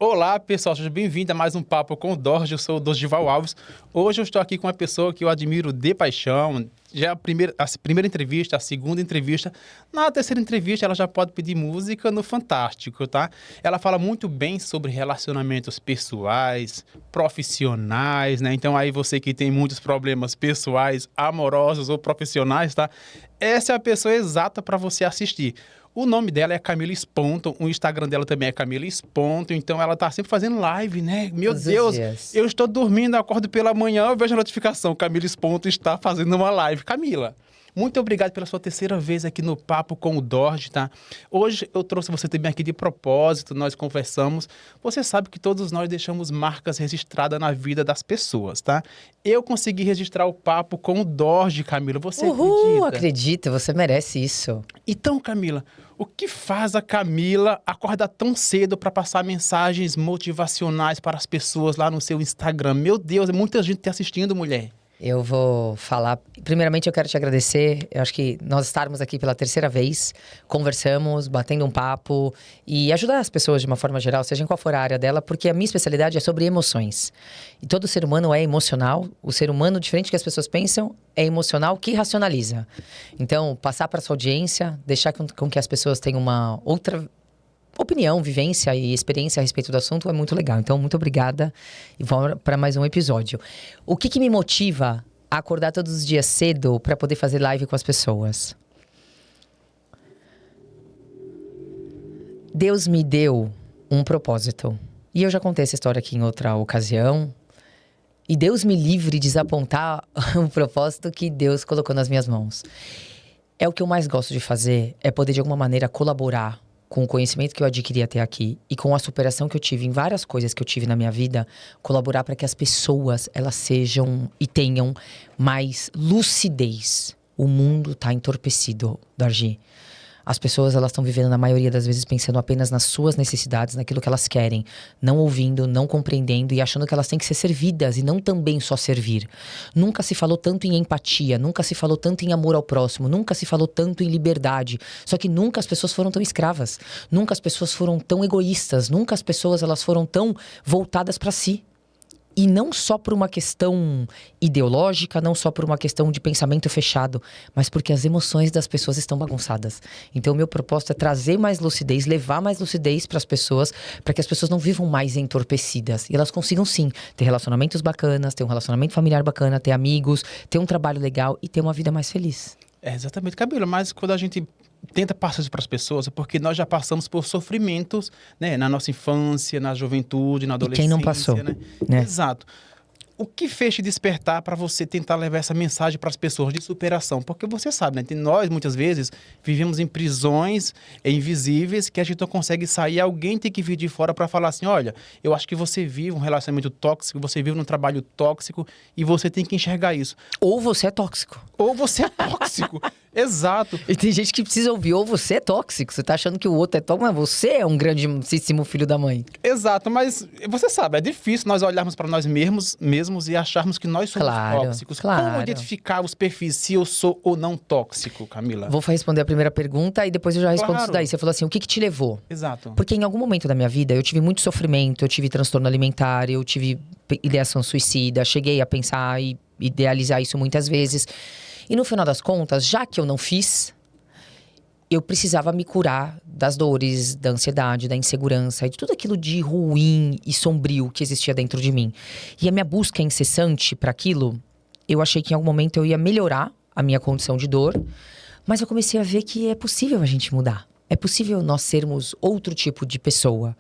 Olá, pessoal, seja bem-vindo a mais um Papo com o Dorge. Eu sou o Dorival Alves. Hoje eu estou aqui com uma pessoa que eu admiro de paixão. Já é a primeira entrevista, a segunda entrevista. Na terceira entrevista, ela já pode pedir música no Fantástico, tá? Ela fala muito bem sobre relacionamentos pessoais, profissionais, né? Então, aí você que tem muitos problemas pessoais, amorosos ou profissionais, tá? Essa é a pessoa exata para você assistir. O nome dela é Camila Sponton, o Instagram dela também é Camila Sponton, então ela tá sempre fazendo live, né? Meu Todos os Deus, dias. eu estou dormindo, acordo pela manhã, eu vejo a notificação, Camila Sponton está fazendo uma live. Camila, muito obrigado pela sua terceira vez aqui no Papo com o Dorge, tá? Hoje eu trouxe você também aqui de propósito, nós conversamos. Você sabe que todos nós deixamos marcas registradas na vida das pessoas, tá? Eu consegui registrar o Papo com o Dorge, Camila, você acredita? Acredito, você merece isso. Então, Camila, o que faz a Camila acordar tão cedo para passar mensagens motivacionais para as pessoas lá no seu Instagram? Meu Deus, é muita gente te assistindo, mulher. Eu vou falar. Primeiramente, eu quero te agradecer. Eu acho que nós estarmos aqui pela terceira vez, conversamos, batendo um papo e ajudar as pessoas de uma forma geral, seja em qual for a área dela, porque a minha especialidade é sobre emoções. E todo ser humano é emocional. O ser humano, diferente do que as pessoas pensam, é emocional que racionaliza. Então, passar para sua audiência, deixar com que as pessoas tenham uma outra opinião, vivência e experiência a respeito do assunto é muito legal. Então, muito obrigada e vamos para mais um episódio. O que me motiva a acordar todos os dias cedo para poder fazer live com as pessoas? Deus me deu um propósito. E eu já contei essa história aqui em outra ocasião. E Deus me livre de desapontar o propósito que Deus colocou nas minhas mãos. É o que eu mais gosto de fazer, é poder de alguma maneira colaborar com o conhecimento que eu adquiri até aqui e com a superação que eu tive em várias coisas que eu tive na minha vida, colaborar para que as pessoas, elas sejam e tenham mais lucidez. O mundo está entorpecido, Dargi. As pessoas, elas estão vivendo, na maioria das vezes, pensando apenas nas suas necessidades, naquilo que elas querem. Não ouvindo, não compreendendo e achando que elas têm que ser servidas e não também só servir. Nunca se falou tanto em empatia, nunca se falou tanto em amor ao próximo, nunca se falou tanto em liberdade. Só que nunca as pessoas foram tão escravas. Nunca as pessoas foram tão egoístas. Nunca as pessoas, elas foram tão voltadas para si. E não só por uma questão ideológica, não só por uma questão de pensamento fechado, mas porque as emoções das pessoas estão bagunçadas. Então, o meu propósito é trazer mais lucidez, levar mais lucidez para as pessoas, para que as pessoas não vivam mais entorpecidas. E elas consigam, sim, ter relacionamentos bacanas, ter um relacionamento familiar bacana, ter amigos, ter um trabalho legal e ter uma vida mais feliz. É exatamente, Camila, mas quando a gente tenta passar isso para as pessoas, é porque nós já passamos por sofrimentos, né, na nossa infância, na juventude, na adolescência. E quem não passou, né? Exato. O que fez te despertar para você tentar levar essa mensagem para as pessoas de superação? Porque você sabe, né? Nós, muitas vezes, vivemos em prisões invisíveis que a gente não consegue sair. Alguém tem que vir de fora para falar assim, olha, eu acho que você vive um relacionamento tóxico, você vive num trabalho tóxico e você tem que enxergar isso. Ou você é tóxico. Ou você é tóxico. Exato. E tem gente que precisa ouvir, ou você é tóxico. Você tá achando que o outro é tóxico, mas você é um grandíssimo filho da mãe. Exato, mas você sabe, é difícil nós olharmos para nós mesmos e acharmos que nós somos tóxicos. Claro. Como identificar os perfis se eu sou ou não tóxico, Camila? Vou responder a primeira pergunta e depois eu já respondo Claro. isso daí. Você falou assim, o que te levou? Exato. Porque em algum momento da minha vida eu tive muito sofrimento, eu tive transtorno alimentar, eu tive ideação suicida, cheguei a pensar e idealizar isso muitas vezes. E no final das contas, já que eu não fiz, eu precisava me curar das dores, da ansiedade, da insegurança e de tudo aquilo de ruim e sombrio que existia dentro de mim. E a minha busca incessante para aquilo, eu achei que em algum momento eu ia melhorar a minha condição de dor, mas eu comecei a ver que é possível a gente mudar. É possível nós sermos outro tipo de pessoa.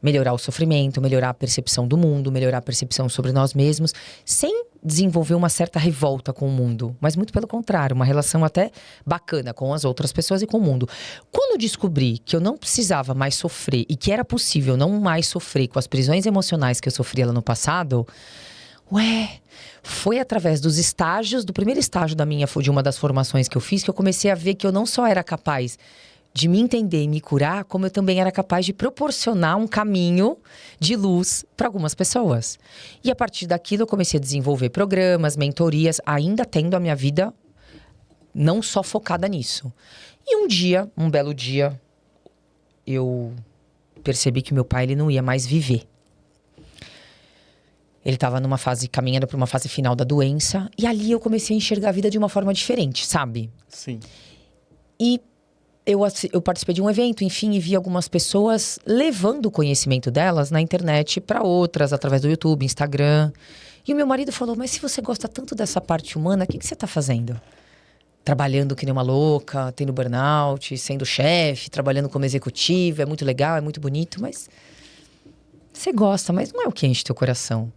Melhorar o sofrimento, melhorar a percepção do mundo, melhorar a percepção sobre nós mesmos, sem desenvolver uma certa revolta com o mundo, mas muito pelo contrário, uma relação até bacana com as outras pessoas e com o mundo. Quando eu descobri que eu não precisava mais sofrer e que era possível não mais sofrer com as prisões emocionais que eu sofria lá no passado, foi através dos estágios, do primeiro estágio de uma das formações que eu fiz, que eu comecei a ver que eu não só era capaz de me entender e me curar, como eu também era capaz de proporcionar um caminho de luz para algumas pessoas. E a partir daquilo eu comecei a desenvolver programas, mentorias, ainda tendo a minha vida não só focada nisso. E um belo dia, eu percebi que meu pai ele não ia mais viver. Ele estava caminhando para uma fase final da doença. E ali eu comecei a enxergar a vida de uma forma diferente, sabe? Sim. E eu participei de um evento, enfim, e vi algumas pessoas levando o conhecimento delas na internet para outras, através do YouTube, Instagram. E o meu marido falou, mas se você gosta tanto dessa parte humana, o que você está fazendo? Trabalhando que nem uma louca, tendo burnout, sendo chefe, trabalhando como executivo, é muito legal, é muito bonito, mas você gosta, mas não é o que enche teu coração.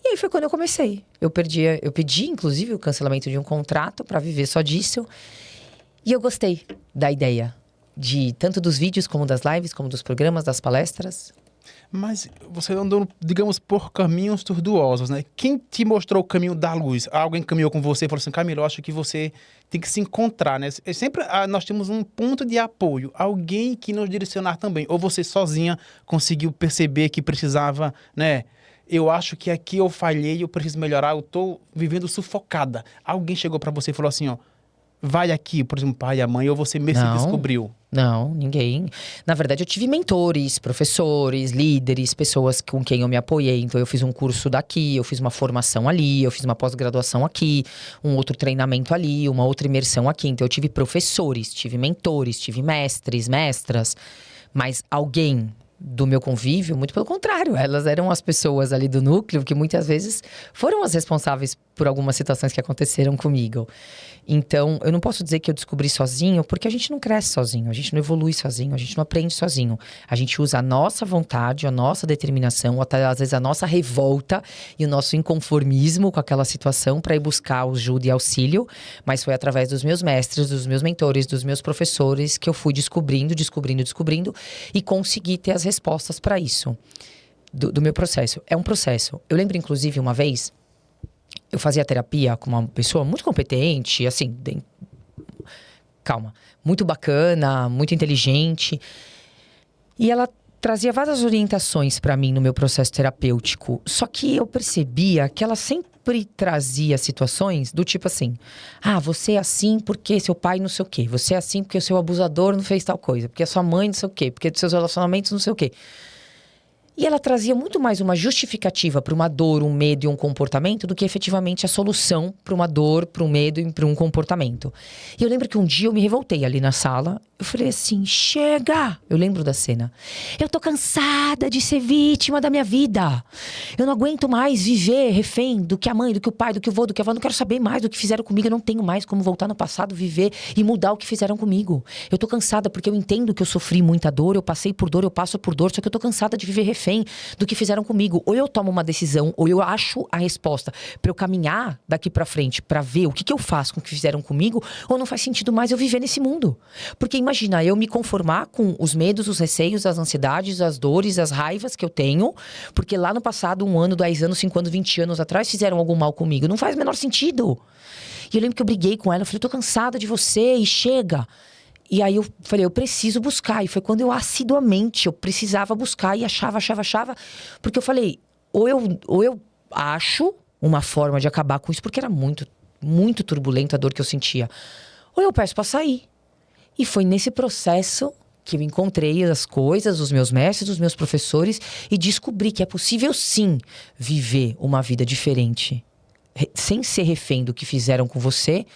E aí foi quando eu comecei. Eu pedi, inclusive, o cancelamento de um contrato para viver só disso. E eu gostei da ideia, tanto dos vídeos, como das lives, como dos programas, das palestras. Mas você andou, digamos, por caminhos tortuosos, né? Quem te mostrou o caminho da luz? Alguém caminhou com você e falou assim, Camila, eu acho que você tem que se encontrar, né? Sempre nós temos um ponto de apoio, alguém que nos direcionar também. Ou você sozinha conseguiu perceber que precisava, né? Eu acho que aqui eu falhei, eu preciso melhorar, eu tô vivendo sufocada. Alguém chegou para você e falou assim, ó, vai aqui, por exemplo, pai e a mãe, ou você mesmo se descobriu? Não, ninguém. Na verdade, eu tive mentores, professores, líderes, pessoas com quem eu me apoiei. Então, eu fiz um curso daqui, eu fiz uma formação ali, eu fiz uma pós-graduação aqui, um outro treinamento ali, uma outra imersão aqui. Então, eu tive professores, tive mentores, tive mestres, mestras. Mas alguém do meu convívio, muito pelo contrário, elas eram as pessoas ali do núcleo que muitas vezes foram as responsáveis por algumas situações que aconteceram comigo. Então, eu não posso dizer que eu descobri sozinho, porque a gente não cresce sozinho, a gente não evolui sozinho, a gente não aprende sozinho. A gente usa a nossa vontade, a nossa determinação, até às vezes a nossa revolta e o nosso inconformismo com aquela situação para ir buscar ajuda e auxílio. Mas foi através dos meus mestres, dos meus mentores, dos meus professores que eu fui descobrindo e consegui ter as respostas para isso, do meu processo. É um processo. Eu lembro, inclusive, uma vez, eu fazia terapia com uma pessoa muito competente, assim, muito bacana, muito inteligente. E ela trazia várias orientações para mim no meu processo terapêutico. Só que eu percebia que ela sempre trazia situações do tipo assim: ah, você é assim porque seu pai não sei o quê. Você é assim porque o seu abusador não fez tal coisa. Porque a sua mãe não sei o quê. Porque dos seus relacionamentos não sei o quê. E ela trazia muito mais uma justificativa para uma dor, um medo e um comportamento do que efetivamente a solução para uma dor, para um medo e para um comportamento. E eu lembro que um dia eu me revoltei ali na sala. Eu falei assim, chega! Eu lembro da cena. Eu tô cansada de ser vítima da minha vida. Eu não aguento mais viver refém do que a mãe, do que o pai, do que o vô, do que a avó. Eu não quero saber mais do que fizeram comigo. Eu não tenho mais como voltar no passado, viver e mudar o que fizeram comigo. Eu tô cansada porque eu entendo que eu sofri muita dor, eu passei por dor, eu passo por dor. Só que eu tô cansada de viver refém do que fizeram comigo. Ou eu tomo uma decisão, ou eu acho a resposta pra eu caminhar daqui pra frente, pra ver o que eu faço com o que fizeram comigo, ou não faz sentido mais eu viver nesse mundo. Porque imagina, eu me conformar com os medos, os receios, as ansiedades, as dores, as raivas que eu tenho, porque lá no passado, 1 ano, 10 anos, 5 anos, 20 anos atrás, fizeram algum mal comigo. Não faz o menor sentido. E eu lembro que eu briguei com ela, eu falei, eu tô cansada de você e chega. E aí eu falei, eu preciso buscar. E foi quando eu assiduamente, eu precisava buscar e achava. Porque eu falei, ou eu acho uma forma de acabar com isso, porque era muito, muito turbulento a dor que eu sentia. Ou eu peço pra sair. E foi nesse processo que eu encontrei as coisas, os meus mestres, os meus professores, e descobri que é possível sim viver uma vida diferente, sem ser refém do que fizeram com você,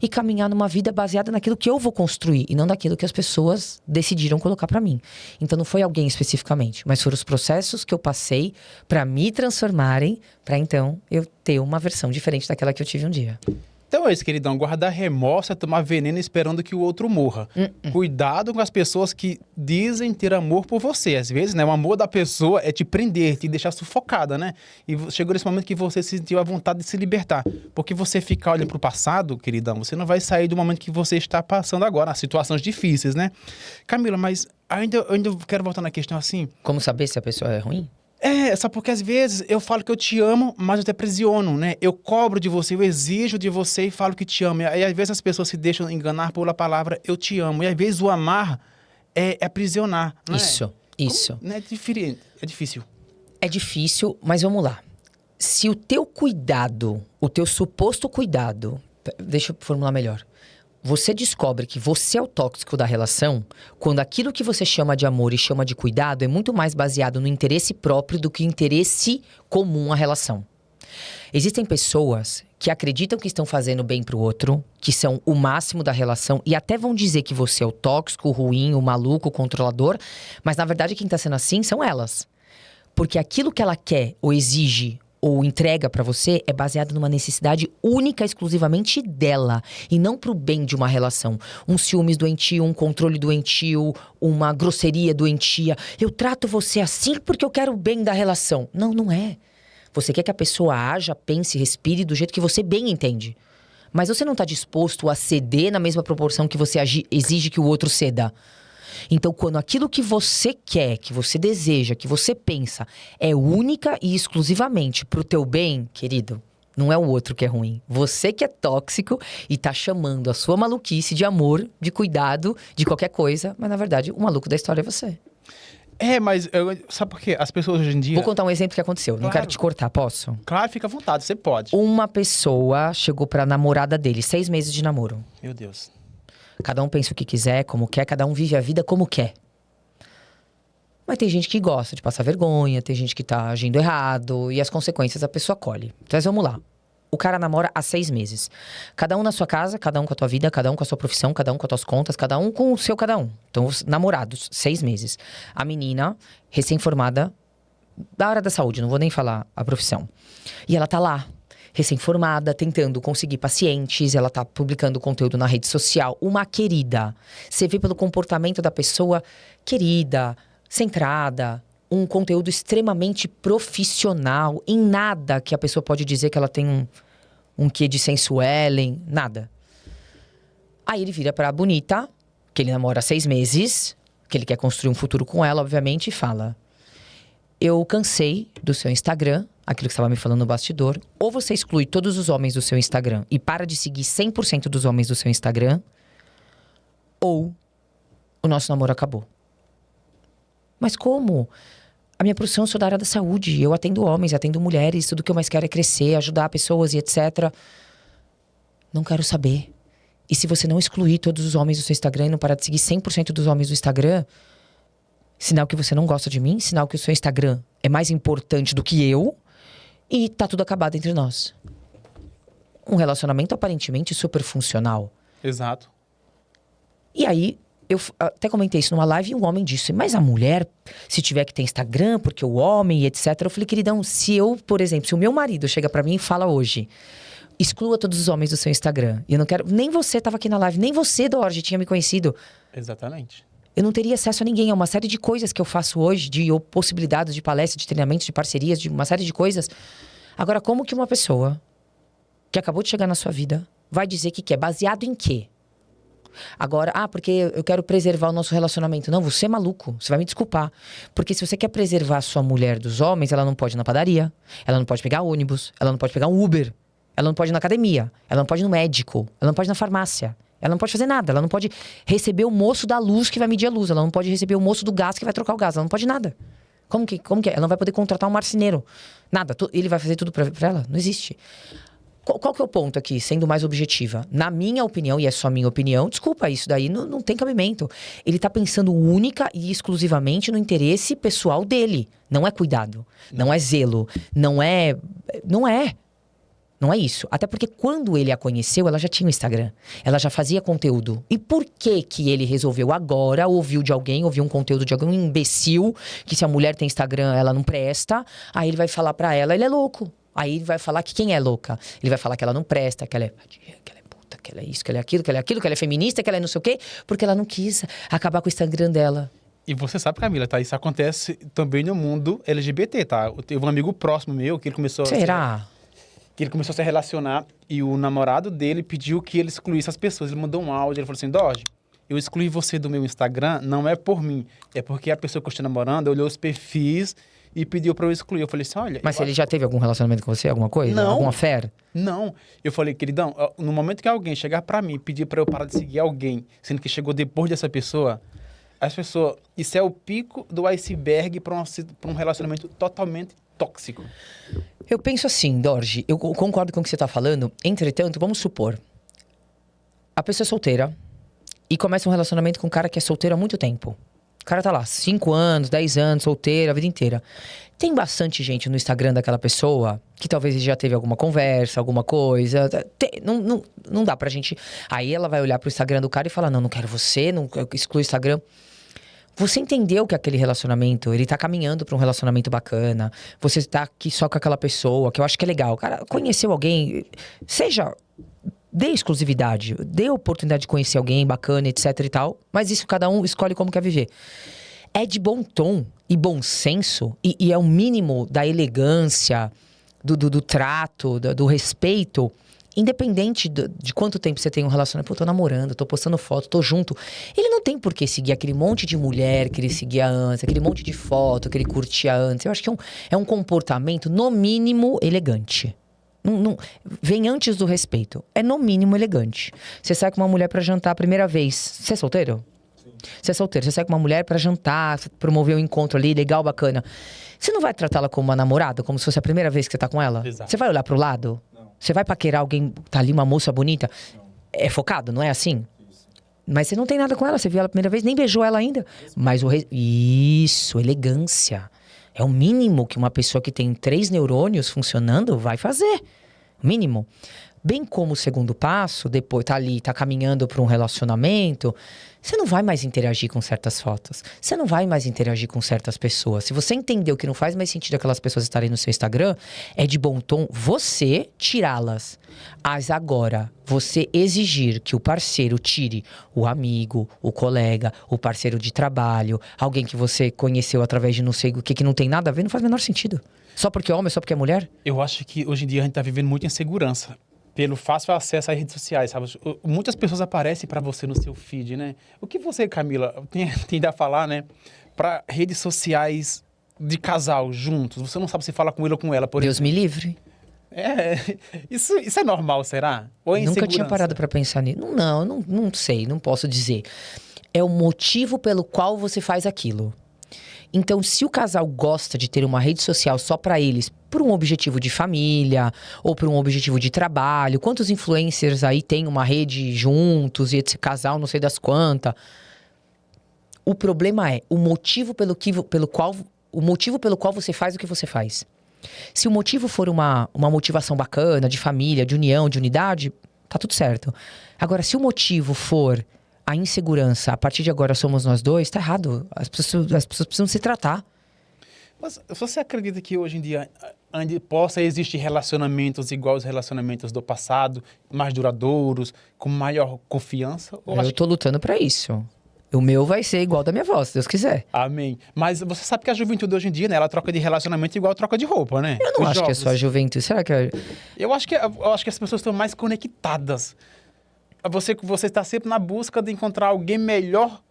e caminhar numa vida baseada naquilo que eu vou construir e não naquilo que as pessoas decidiram colocar pra mim. Então não foi alguém especificamente, mas foram os processos que eu passei pra me transformarem, pra então eu ter uma versão diferente daquela que eu tive um dia. Então é isso, queridão. Guardar remorso é tomar veneno esperando que o outro morra. Cuidado com as pessoas que dizem ter amor por você. Às vezes, né, o amor da pessoa é te prender, te deixar sufocada, né? E chegou nesse momento que você sentiu a vontade de se libertar. Porque você ficar olhando pro passado, queridão, você não vai sair do momento que você está passando agora, as situações difíceis, né? Camila, mas ainda quero voltar na questão assim. Como saber se a pessoa é ruim? Só porque às vezes eu falo que eu te amo, mas eu te aprisiono, né? Eu cobro de você, eu exijo de você e falo que te amo. E às vezes as pessoas se deixam enganar pela palavra eu te amo. E às vezes o amar é aprisionar, não é? Isso. Como, né? É difícil. É difícil, mas vamos lá. Se o teu cuidado, o teu suposto cuidado... Deixa eu formular melhor. você descobre que você é o tóxico da relação quando aquilo que você chama de amor e chama de cuidado é muito mais baseado no interesse próprio do que interesse comum à relação. Existem pessoas que acreditam que estão fazendo bem pro outro, que são o máximo da relação e até vão dizer que você é o tóxico, o ruim, o maluco, o controlador, mas na verdade quem tá sendo assim são elas. Porque aquilo que ela quer ou exige ou entrega pra você é baseado numa necessidade única, exclusivamente dela. E não pro bem de uma relação. Um ciúmes doentio, um controle doentio, uma grosseria doentia. Eu trato você assim porque eu quero o bem da relação. Não, não é. Você quer que a pessoa haja, pense, respire do jeito que você bem entende. Mas você não tá disposto a ceder na mesma proporção que você exige que o outro ceda. Então, quando aquilo que você quer, que você deseja, que você pensa, é única e exclusivamente pro teu bem, querido, não é o outro que é ruim. Você que é tóxico e tá chamando a sua maluquice de amor, de cuidado, de qualquer coisa. Mas, na verdade, o maluco da história é você. Mas sabe por quê? As pessoas hoje em dia... Vou contar um exemplo que aconteceu. Não quero te cortar, posso? Claro, fica à vontade, você pode. Uma pessoa chegou pra namorada dele, 6 meses de namoro. Meu Deus. Cada um pensa o que quiser, como quer, cada um vive a vida como quer. Mas tem gente que gosta de passar vergonha, tem gente que tá agindo errado e as consequências a pessoa colhe. Então vamos lá. O cara namora há 6 meses. Cada um na sua casa, cada um com a tua vida, cada um com a sua profissão, cada um com as tuas contas, cada um com o seu cada um. Então, os namorados, 6 meses. A menina, recém-formada, da área da saúde, não vou nem falar a profissão. E ela tá lá, recém-formada, tentando conseguir pacientes, ela tá publicando conteúdo na rede social. Uma querida. Você vê pelo comportamento da pessoa, querida, centrada, um conteúdo extremamente profissional, em nada que a pessoa pode dizer que ela tem um quê de sensuelen, nada. Aí ele vira pra bonita, que ele namora há 6 meses, que ele quer construir um futuro com ela, obviamente, e fala: eu cansei do seu Instagram, aquilo que você estava me falando no bastidor. Ou você exclui todos os homens do seu Instagram e para de seguir 100% dos homens do seu Instagram, ou o nosso namoro acabou. Mas como? A minha profissão, eu sou da área da saúde. Eu atendo homens, atendo mulheres. Tudo que eu mais quero é crescer, ajudar pessoas e etc. Não quero saber. E se você não excluir todos os homens do seu Instagram e não parar de seguir 100% dos homens do Instagram, sinal que você não gosta de mim, sinal que o seu Instagram é mais importante do que eu e tá tudo acabado entre nós. Um relacionamento aparentemente super funcional. Exato. E aí, eu até comentei isso numa live e um homem disse: mas a mulher, se tiver que ter Instagram, porque o homem e etc. Eu falei: queridão, se eu, por exemplo, se o meu marido chega pra mim e fala hoje: exclua todos os homens do seu Instagram. E eu não quero... Nem você tava aqui na live, nem você, Dorje, tinha me conhecido. Exatamente. Eu não teria acesso a ninguém. É uma série de coisas que eu faço hoje, de possibilidades de palestras, de treinamentos, de parcerias, de uma série de coisas. Agora, como que uma pessoa que acabou de chegar na sua vida vai dizer que quer? Baseado em quê? Agora, porque eu quero preservar o nosso relacionamento. Não, você é maluco. Você vai me desculpar. Porque se você quer preservar a sua mulher dos homens, ela não pode ir na padaria, ela não pode pegar ônibus, ela não pode pegar um Uber, ela não pode ir na academia, ela não pode ir no médico, ela não pode ir na farmácia. Ela não pode fazer nada. Ela não pode receber o moço da luz que vai medir a luz. Ela não pode receber o moço do gás que vai trocar o gás. Ela não pode nada. Como que é? Ela não vai poder contratar um marceneiro. Nada. Ele vai fazer tudo pra ela? Não existe. Qual que é o ponto aqui, sendo mais objetiva? Na minha opinião, e é só minha opinião, desculpa, isso daí não tem cabimento. Ele tá pensando única e exclusivamente no interesse pessoal dele. Não é cuidado. Não é zelo. Não é... Não é isso. Até porque quando ele a conheceu, ela já tinha um Instagram. Ela já fazia conteúdo. E por que ele resolveu agora, ouviu de alguém, ouviu um conteúdo de algum imbecil, que se a mulher tem Instagram, ela não presta. Aí ele vai falar pra ela, ele é louco. Aí ele vai falar que quem é louca? Ele vai falar que ela não presta, que ela é vadia, que ela é puta, que ela é isso, que ela é aquilo, que ela é aquilo, que ela é feminista, que ela é não sei o quê. Porque ela não quis acabar com o Instagram dela. E você sabe, Camila, tá? Isso acontece também no mundo LGBT, tá? Eu tenho um amigo próximo meu que ele começou... Será? Que ele começou a se relacionar e o namorado dele pediu que ele excluísse as pessoas. Ele mandou um áudio, ele falou assim: Dorje, eu excluí você do meu Instagram, não é por mim, é porque a pessoa que eu estou namorando olhou os perfis e pediu pra eu excluir. Eu falei assim: olha... Mas ele já teve algum relacionamento com você, alguma coisa? Não. Alguma fé? Não. Eu falei: queridão, no momento que alguém chegar pra mim e pedir pra eu parar de seguir alguém, sendo que chegou depois dessa pessoa, as pessoas... Isso é o pico do iceberg pra um relacionamento totalmente tóxico. Eu penso assim, Dorje, eu concordo com o que você está falando. Entretanto, vamos supor, A pessoa é solteira e começa um relacionamento com um cara que é solteiro há muito tempo. O cara tá lá, 5 anos, 10 anos, solteiro, a vida inteira. Tem bastante gente no Instagram daquela pessoa que talvez já teve alguma conversa, alguma coisa. Não dá pra gente... Aí ela vai olhar pro Instagram do cara e falar, não quero você, não exclui o Instagram. Você entendeu que aquele relacionamento, ele tá caminhando pra um relacionamento bacana. Você tá aqui só com aquela pessoa, que eu acho que é legal. O cara conheceu alguém, dê exclusividade, dê oportunidade de conhecer alguém bacana, etc e tal. Mas isso cada um escolhe como quer viver. É de bom tom e bom senso, e é o mínimo da elegância, do trato, do respeito. Independente de quanto tempo você tem um relacionamento. Pô, tô namorando, tô postando foto, tô junto. Ele não tem por que seguir aquele monte de mulher que ele seguia antes, aquele monte de foto que ele curtia antes. Eu acho que é um comportamento, no mínimo, elegante. Não, vem antes do respeito. É no mínimo elegante. Você sai com uma mulher pra jantar a primeira vez. Você é solteiro? Sim. Você é solteiro. Você sai com uma mulher pra jantar, promover um encontro ali, legal, bacana. Você não vai tratá-la como uma namorada, como se fosse a primeira vez que você tá com ela? Exato. Você vai olhar pro lado? Não. Você vai paquerar alguém, tá ali uma moça bonita? Não. É focado, não é assim? Isso. Mas você não tem nada com ela, você viu ela a primeira vez, nem beijou ela ainda. Mas Isso, elegância. É o mínimo que uma pessoa que tem 3 neurônios funcionando vai fazer. Mínimo. Bem como o segundo passo, depois tá ali, tá caminhando para um relacionamento, você não vai mais interagir com certas fotos. Você não vai mais interagir com certas pessoas. Se você entendeu que não faz mais sentido aquelas pessoas estarem no seu Instagram, é de bom tom você tirá-las. Mas agora, você exigir que o parceiro tire o amigo, o colega, o parceiro de trabalho, alguém que você conheceu através de não sei o que não tem nada a ver, não faz o menor sentido. Só porque é homem, só porque é mulher? Eu acho que hoje em dia a gente tá vivendo muita insegurança. Pelo fácil acesso às redes sociais, sabe? Muitas pessoas aparecem para você no seu feed, né? O que você, Camila, tem a falar, né? Para redes sociais de casal, juntos. Você não sabe se fala com ele ou com ela, por Deus exemplo. me livre. Isso é normal, será? Ou é Nunca tinha parado para pensar nisso. Não sei, não posso dizer. É o motivo pelo qual você faz aquilo. Então, se o casal gosta de ter uma rede social só para eles, por um objetivo de família ou por um objetivo de trabalho, quantos influencers aí tem uma rede juntos e esse casal não sei das quantas? O problema é o motivo pelo qual você faz o que você faz. Se o motivo for uma motivação bacana, de família, de união, de unidade, tá tudo certo. Agora, se o motivo for a insegurança, a partir de agora somos nós dois, tá errado. As pessoas precisam se tratar. Mas você acredita que hoje em dia possa existir relacionamentos iguais aos relacionamentos do passado, mais duradouros, com maior confiança? Eu tô lutando pra isso. O meu vai ser igual da minha avó, se Deus quiser. Amém. Mas você sabe que a juventude hoje em dia, né? Ela troca de relacionamento igual troca de roupa, né? Eu não acho que é só a juventude. Será que é... Eu acho que as pessoas estão mais conectadas. Você está sempre na busca de encontrar alguém melhor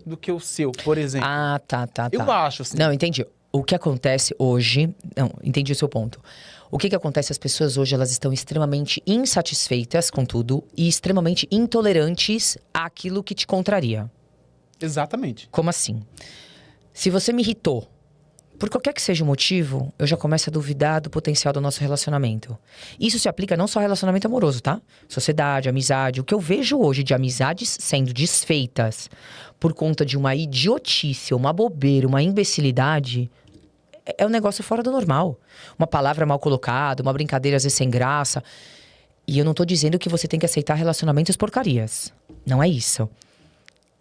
do que o seu, por exemplo. Ah, tá. Eu acho, assim. Não, entendi. O que acontece hoje... Não, entendi o seu ponto. O que acontece? As pessoas hoje, elas estão extremamente insatisfeitas com tudo e extremamente intolerantes àquilo que te contraria. Exatamente. Como assim? Se você me irritou, por qualquer que seja o motivo, eu já começo a duvidar do potencial do nosso relacionamento. Isso se aplica não só a relacionamento amoroso, tá? Sociedade, amizade. O que eu vejo hoje de amizades sendo desfeitas por conta de uma idiotice, uma bobeira, uma imbecilidade, é um negócio fora do normal. Uma palavra mal colocada, uma brincadeira às vezes sem graça. E eu não tô dizendo que você tem que aceitar relacionamentos porcarias. Não é isso.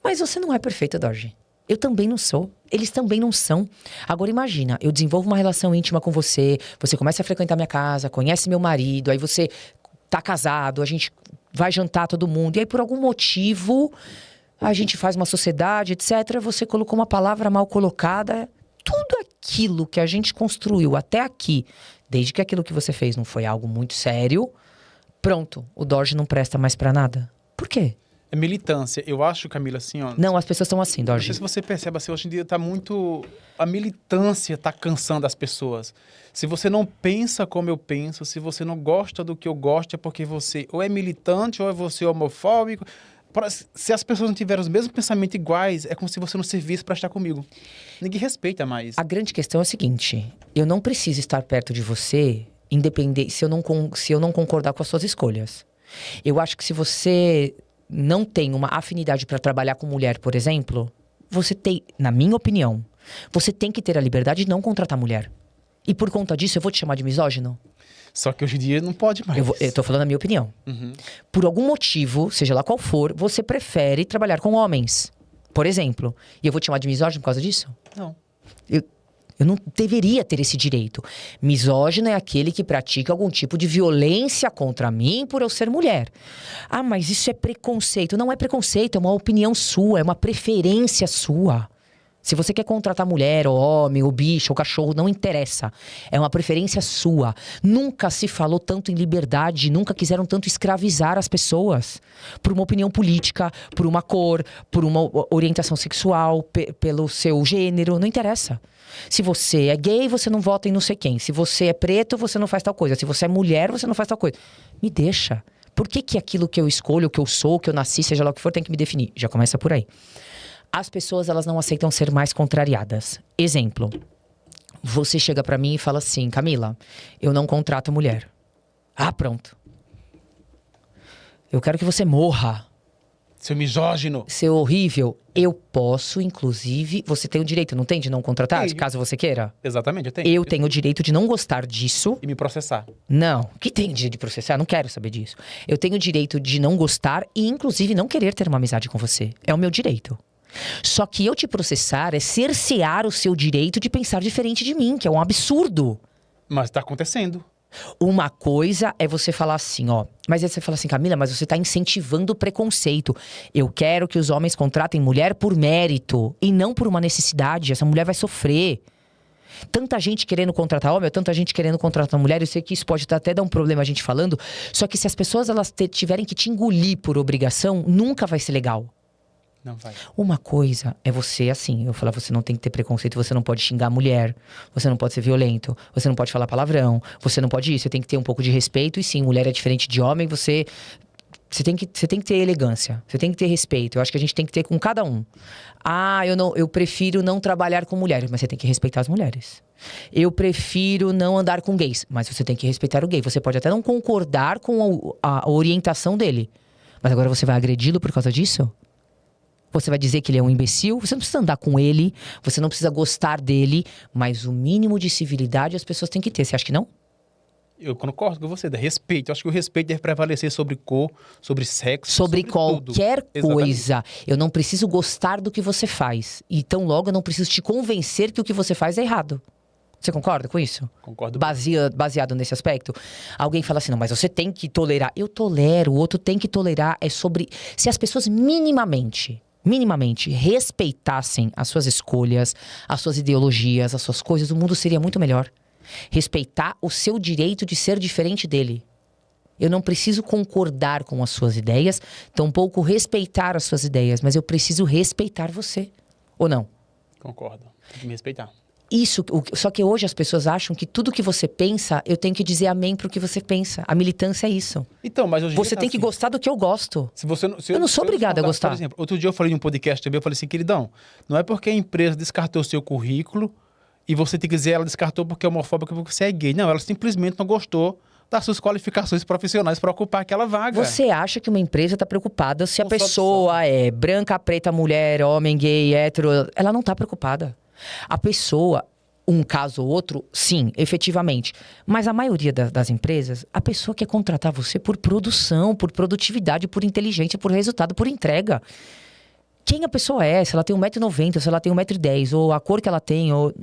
Mas você não é perfeita, Dorje. Eu também não sou. Eles também não são. Agora imagina, eu desenvolvo uma relação íntima com você, você começa a frequentar minha casa, conhece meu marido, aí você tá casado, a gente vai jantar todo mundo, e aí por algum motivo a gente faz uma sociedade, etc. Você colocou uma palavra mal colocada. Tudo aquilo que a gente construiu até aqui, desde que aquilo que você fez não foi algo muito sério, pronto, o Dorje não presta mais pra nada. Por quê? É militância. Eu acho, Camila, assim, ó... Não, as pessoas estão assim, Dorje. Não sei se você percebe, assim, hoje em dia tá muito... A militância tá cansando as pessoas. Se você não pensa como eu penso, se você não gosta do que eu gosto, é porque você ou é militante ou é você homofóbico. Se as pessoas não tiverem os mesmos pensamentos iguais, é como se você não servisse para estar comigo. Ninguém respeita mais. A grande questão é a seguinte: eu não preciso estar perto de você, independente se eu não concordar com as suas escolhas. Eu acho que se você não tem uma afinidade para trabalhar com mulher, por exemplo, você tem, na minha opinião, você tem que ter a liberdade de não contratar mulher. E por conta disso, eu vou te chamar de misógino? Só que hoje em dia não pode mais. Eu tô falando a minha opinião. Por algum motivo, seja lá qual for, você prefere trabalhar com homens. Por exemplo. E eu vou te chamar de misógino por causa disso? Não. Eu não deveria ter esse direito. Misógino é aquele que pratica algum tipo de violência contra mim por eu ser mulher. Ah, mas isso é preconceito. Não é preconceito, é uma opinião sua, é uma preferência sua. Se você quer contratar mulher, ou homem, ou bicho, ou cachorro, não interessa. É uma preferência sua. Nunca se falou tanto em liberdade, nunca quiseram tanto escravizar as pessoas. Por uma opinião política, por uma cor, por uma orientação sexual, pelo seu gênero, não interessa. Se você é gay, você não vota em não sei quem. Se você é preto, você não faz tal coisa. Se você é mulher, você não faz tal coisa. Me deixa. Por que aquilo que eu escolho, o que eu sou, o que eu nasci, seja lá o que for, tem que me definir? Já começa por aí. As pessoas, elas não aceitam ser mais contrariadas. Exemplo. Você chega pra mim e fala assim: Camila, eu não contrato mulher. Ah, pronto. Eu quero que você morra. Seu misógino. Seu horrível. Eu posso, inclusive... Você tem o direito, não tem, de não contratar? Sim. Caso você queira. Exatamente, eu tenho. Eu tenho o direito de não gostar disso. E me processar. Não. Que tem direito de processar? Não quero saber disso. Eu tenho o direito de não gostar e, inclusive, não querer ter uma amizade com você. É o meu direito. Só que eu te processar é cercear o seu direito de pensar diferente de mim, que é um absurdo. Mas tá acontecendo. Uma coisa é você falar assim, ó. Mas aí você fala assim, Camila, mas você tá incentivando o preconceito. Eu quero que os homens contratem mulher por mérito e não por uma necessidade. Essa mulher vai sofrer. Tanta gente querendo contratar homem, tanta gente querendo contratar mulher. Eu sei que isso pode até dar um problema a gente falando. Só que se as pessoas elas tiverem que te engolir por obrigação, nunca vai ser legal. Não vai. Uma coisa é você, assim, eu falar, você não tem que ter preconceito, você não pode xingar a mulher, você não pode ser violento, você não pode falar palavrão, você não pode isso, você tem que ter um pouco de respeito, e sim, mulher é diferente de homem, você tem que ter elegância, você tem que ter respeito, eu acho que a gente tem que ter com cada um. Ah, eu prefiro não trabalhar com mulheres, mas você tem que respeitar as mulheres. Eu prefiro não andar com gays, mas você tem que respeitar o gay, você pode até não concordar com a orientação dele, mas agora você vai agredi-lo por causa disso? Você vai dizer que ele é um imbecil? Você não precisa andar com ele, você não precisa gostar dele, mas o mínimo de civilidade as pessoas têm que ter. Você acha que não? Eu concordo com você, respeito. Eu acho que o respeito deve prevalecer sobre cor, sobre sexo, sobre qualquer tudo. coisa. Exatamente. Eu não preciso gostar do que você faz. E tão logo eu não preciso te convencer que o que você faz é errado. Você concorda com isso? Concordo. Baseado nesse aspecto? Alguém fala assim, não, mas você tem que tolerar. Eu tolero, o outro tem que tolerar. É sobre... Se as pessoas minimamente respeitassem as suas escolhas, as suas ideologias, as suas coisas, o mundo seria muito melhor. Respeitar o seu direito de ser diferente dele. Eu não preciso concordar com as suas ideias, tampouco respeitar as suas ideias, mas eu preciso respeitar você. Ou não? Concordo. Tem que me respeitar. Isso, só que hoje as pessoas acham que tudo que você pensa, eu tenho que dizer amém pro que você pensa. A militância é isso. Então, mas hoje você tem que gostar do que eu gosto. Eu não sou obrigada a gostar. Por exemplo, outro dia eu falei em um podcast também, eu falei assim, queridão, não é porque a empresa descartou o seu currículo e você tem que dizer ela descartou porque é homofóbica, porque você é gay. Não, ela simplesmente não gostou das suas qualificações profissionais para ocupar aquela vaga. Você acha que uma empresa está preocupada se a pessoa é branca, preta, mulher, homem, gay, hétero? Ela não está preocupada. A pessoa, um caso ou outro, sim, efetivamente. Mas a maioria das empresas, a pessoa quer contratar você por produção, por produtividade, por inteligência, por resultado, por entrega. Quem a pessoa é, se ela tem 1,90m, se ela tem 1,10m, ou a cor que ela tem, ou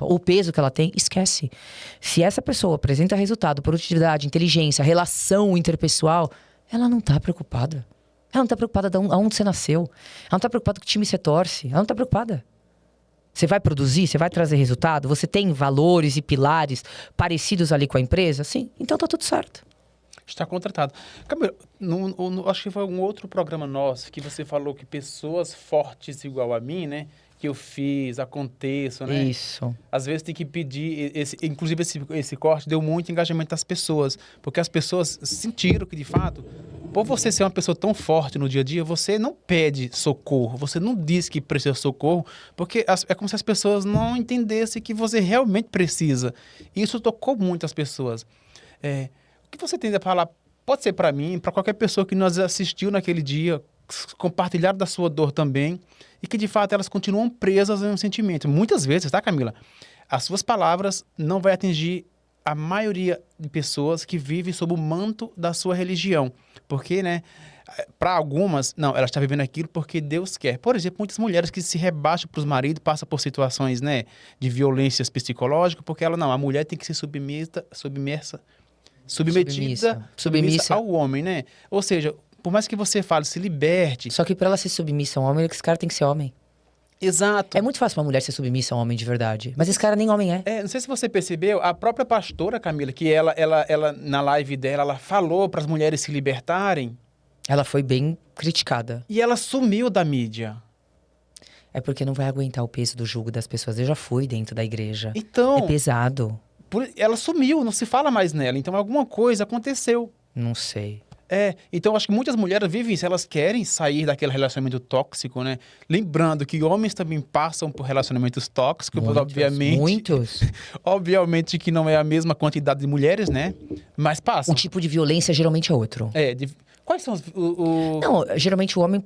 o peso que ela tem, esquece. Se essa pessoa apresenta resultado, produtividade, inteligência, relação interpessoal, ela não está preocupada. Ela não está preocupada aonde você nasceu. Ela não está preocupada com que time você torce. Ela não está preocupada. Você vai produzir? Você vai trazer resultado? Você tem valores e pilares parecidos ali com a empresa? Sim, então tá tudo certo. Está contratado. Camila, acho que foi um outro programa nosso que você falou que pessoas fortes igual a mim, né? Que eu fiz, aconteço, né? Isso. Às vezes tem que pedir, inclusive esse corte deu muito engajamento das pessoas, porque as pessoas sentiram que, de fato, por você ser uma pessoa tão forte no dia a dia, você não pede socorro, você não diz que precisa de socorro, porque é como se as pessoas não entendessem que você realmente precisa. E isso tocou muito as pessoas. O que você tem a falar Pode ser para mim, para qualquer pessoa que nos assistiu naquele dia, compartilhar da sua dor também, e que de fato elas continuam presas em um sentimento. Muitas vezes, tá, Camila? As suas palavras não vai atingir a maioria de pessoas que vivem sob o manto da sua religião. Porque, né, para algumas, não, ela está vivendo aquilo porque Deus quer. Por exemplo, muitas mulheres que se rebaixam para os maridos, passam por situações, né, de violências psicológicas, porque ela, não, a mulher tem que ser submetida ao homem, né? Ou seja, por mais que você fale, se liberte. Só que pra ela ser submissa a um homem, esse cara tem que ser homem. Exato. É muito fácil uma mulher ser submissa a um homem de verdade. Mas esse cara nem homem é. Não sei se você percebeu, a própria pastora, Camila, que ela na live dela, ela falou para as mulheres se libertarem. Ela foi bem criticada. E ela sumiu da mídia. É porque não vai aguentar o peso do jugo das pessoas. Eu já fui dentro da igreja. Então, É pesado. Ela sumiu, não se fala mais nela. Então, alguma coisa aconteceu. Não sei. Então acho que muitas mulheres vivem isso, elas querem sair daquele relacionamento tóxico, né? Lembrando que homens também passam por relacionamentos tóxicos, obviamente. Muitos. Obviamente que não é a mesma quantidade de mulheres, né? Mas passam. O tipo de violência geralmente é outro. Quais são Não, geralmente o homem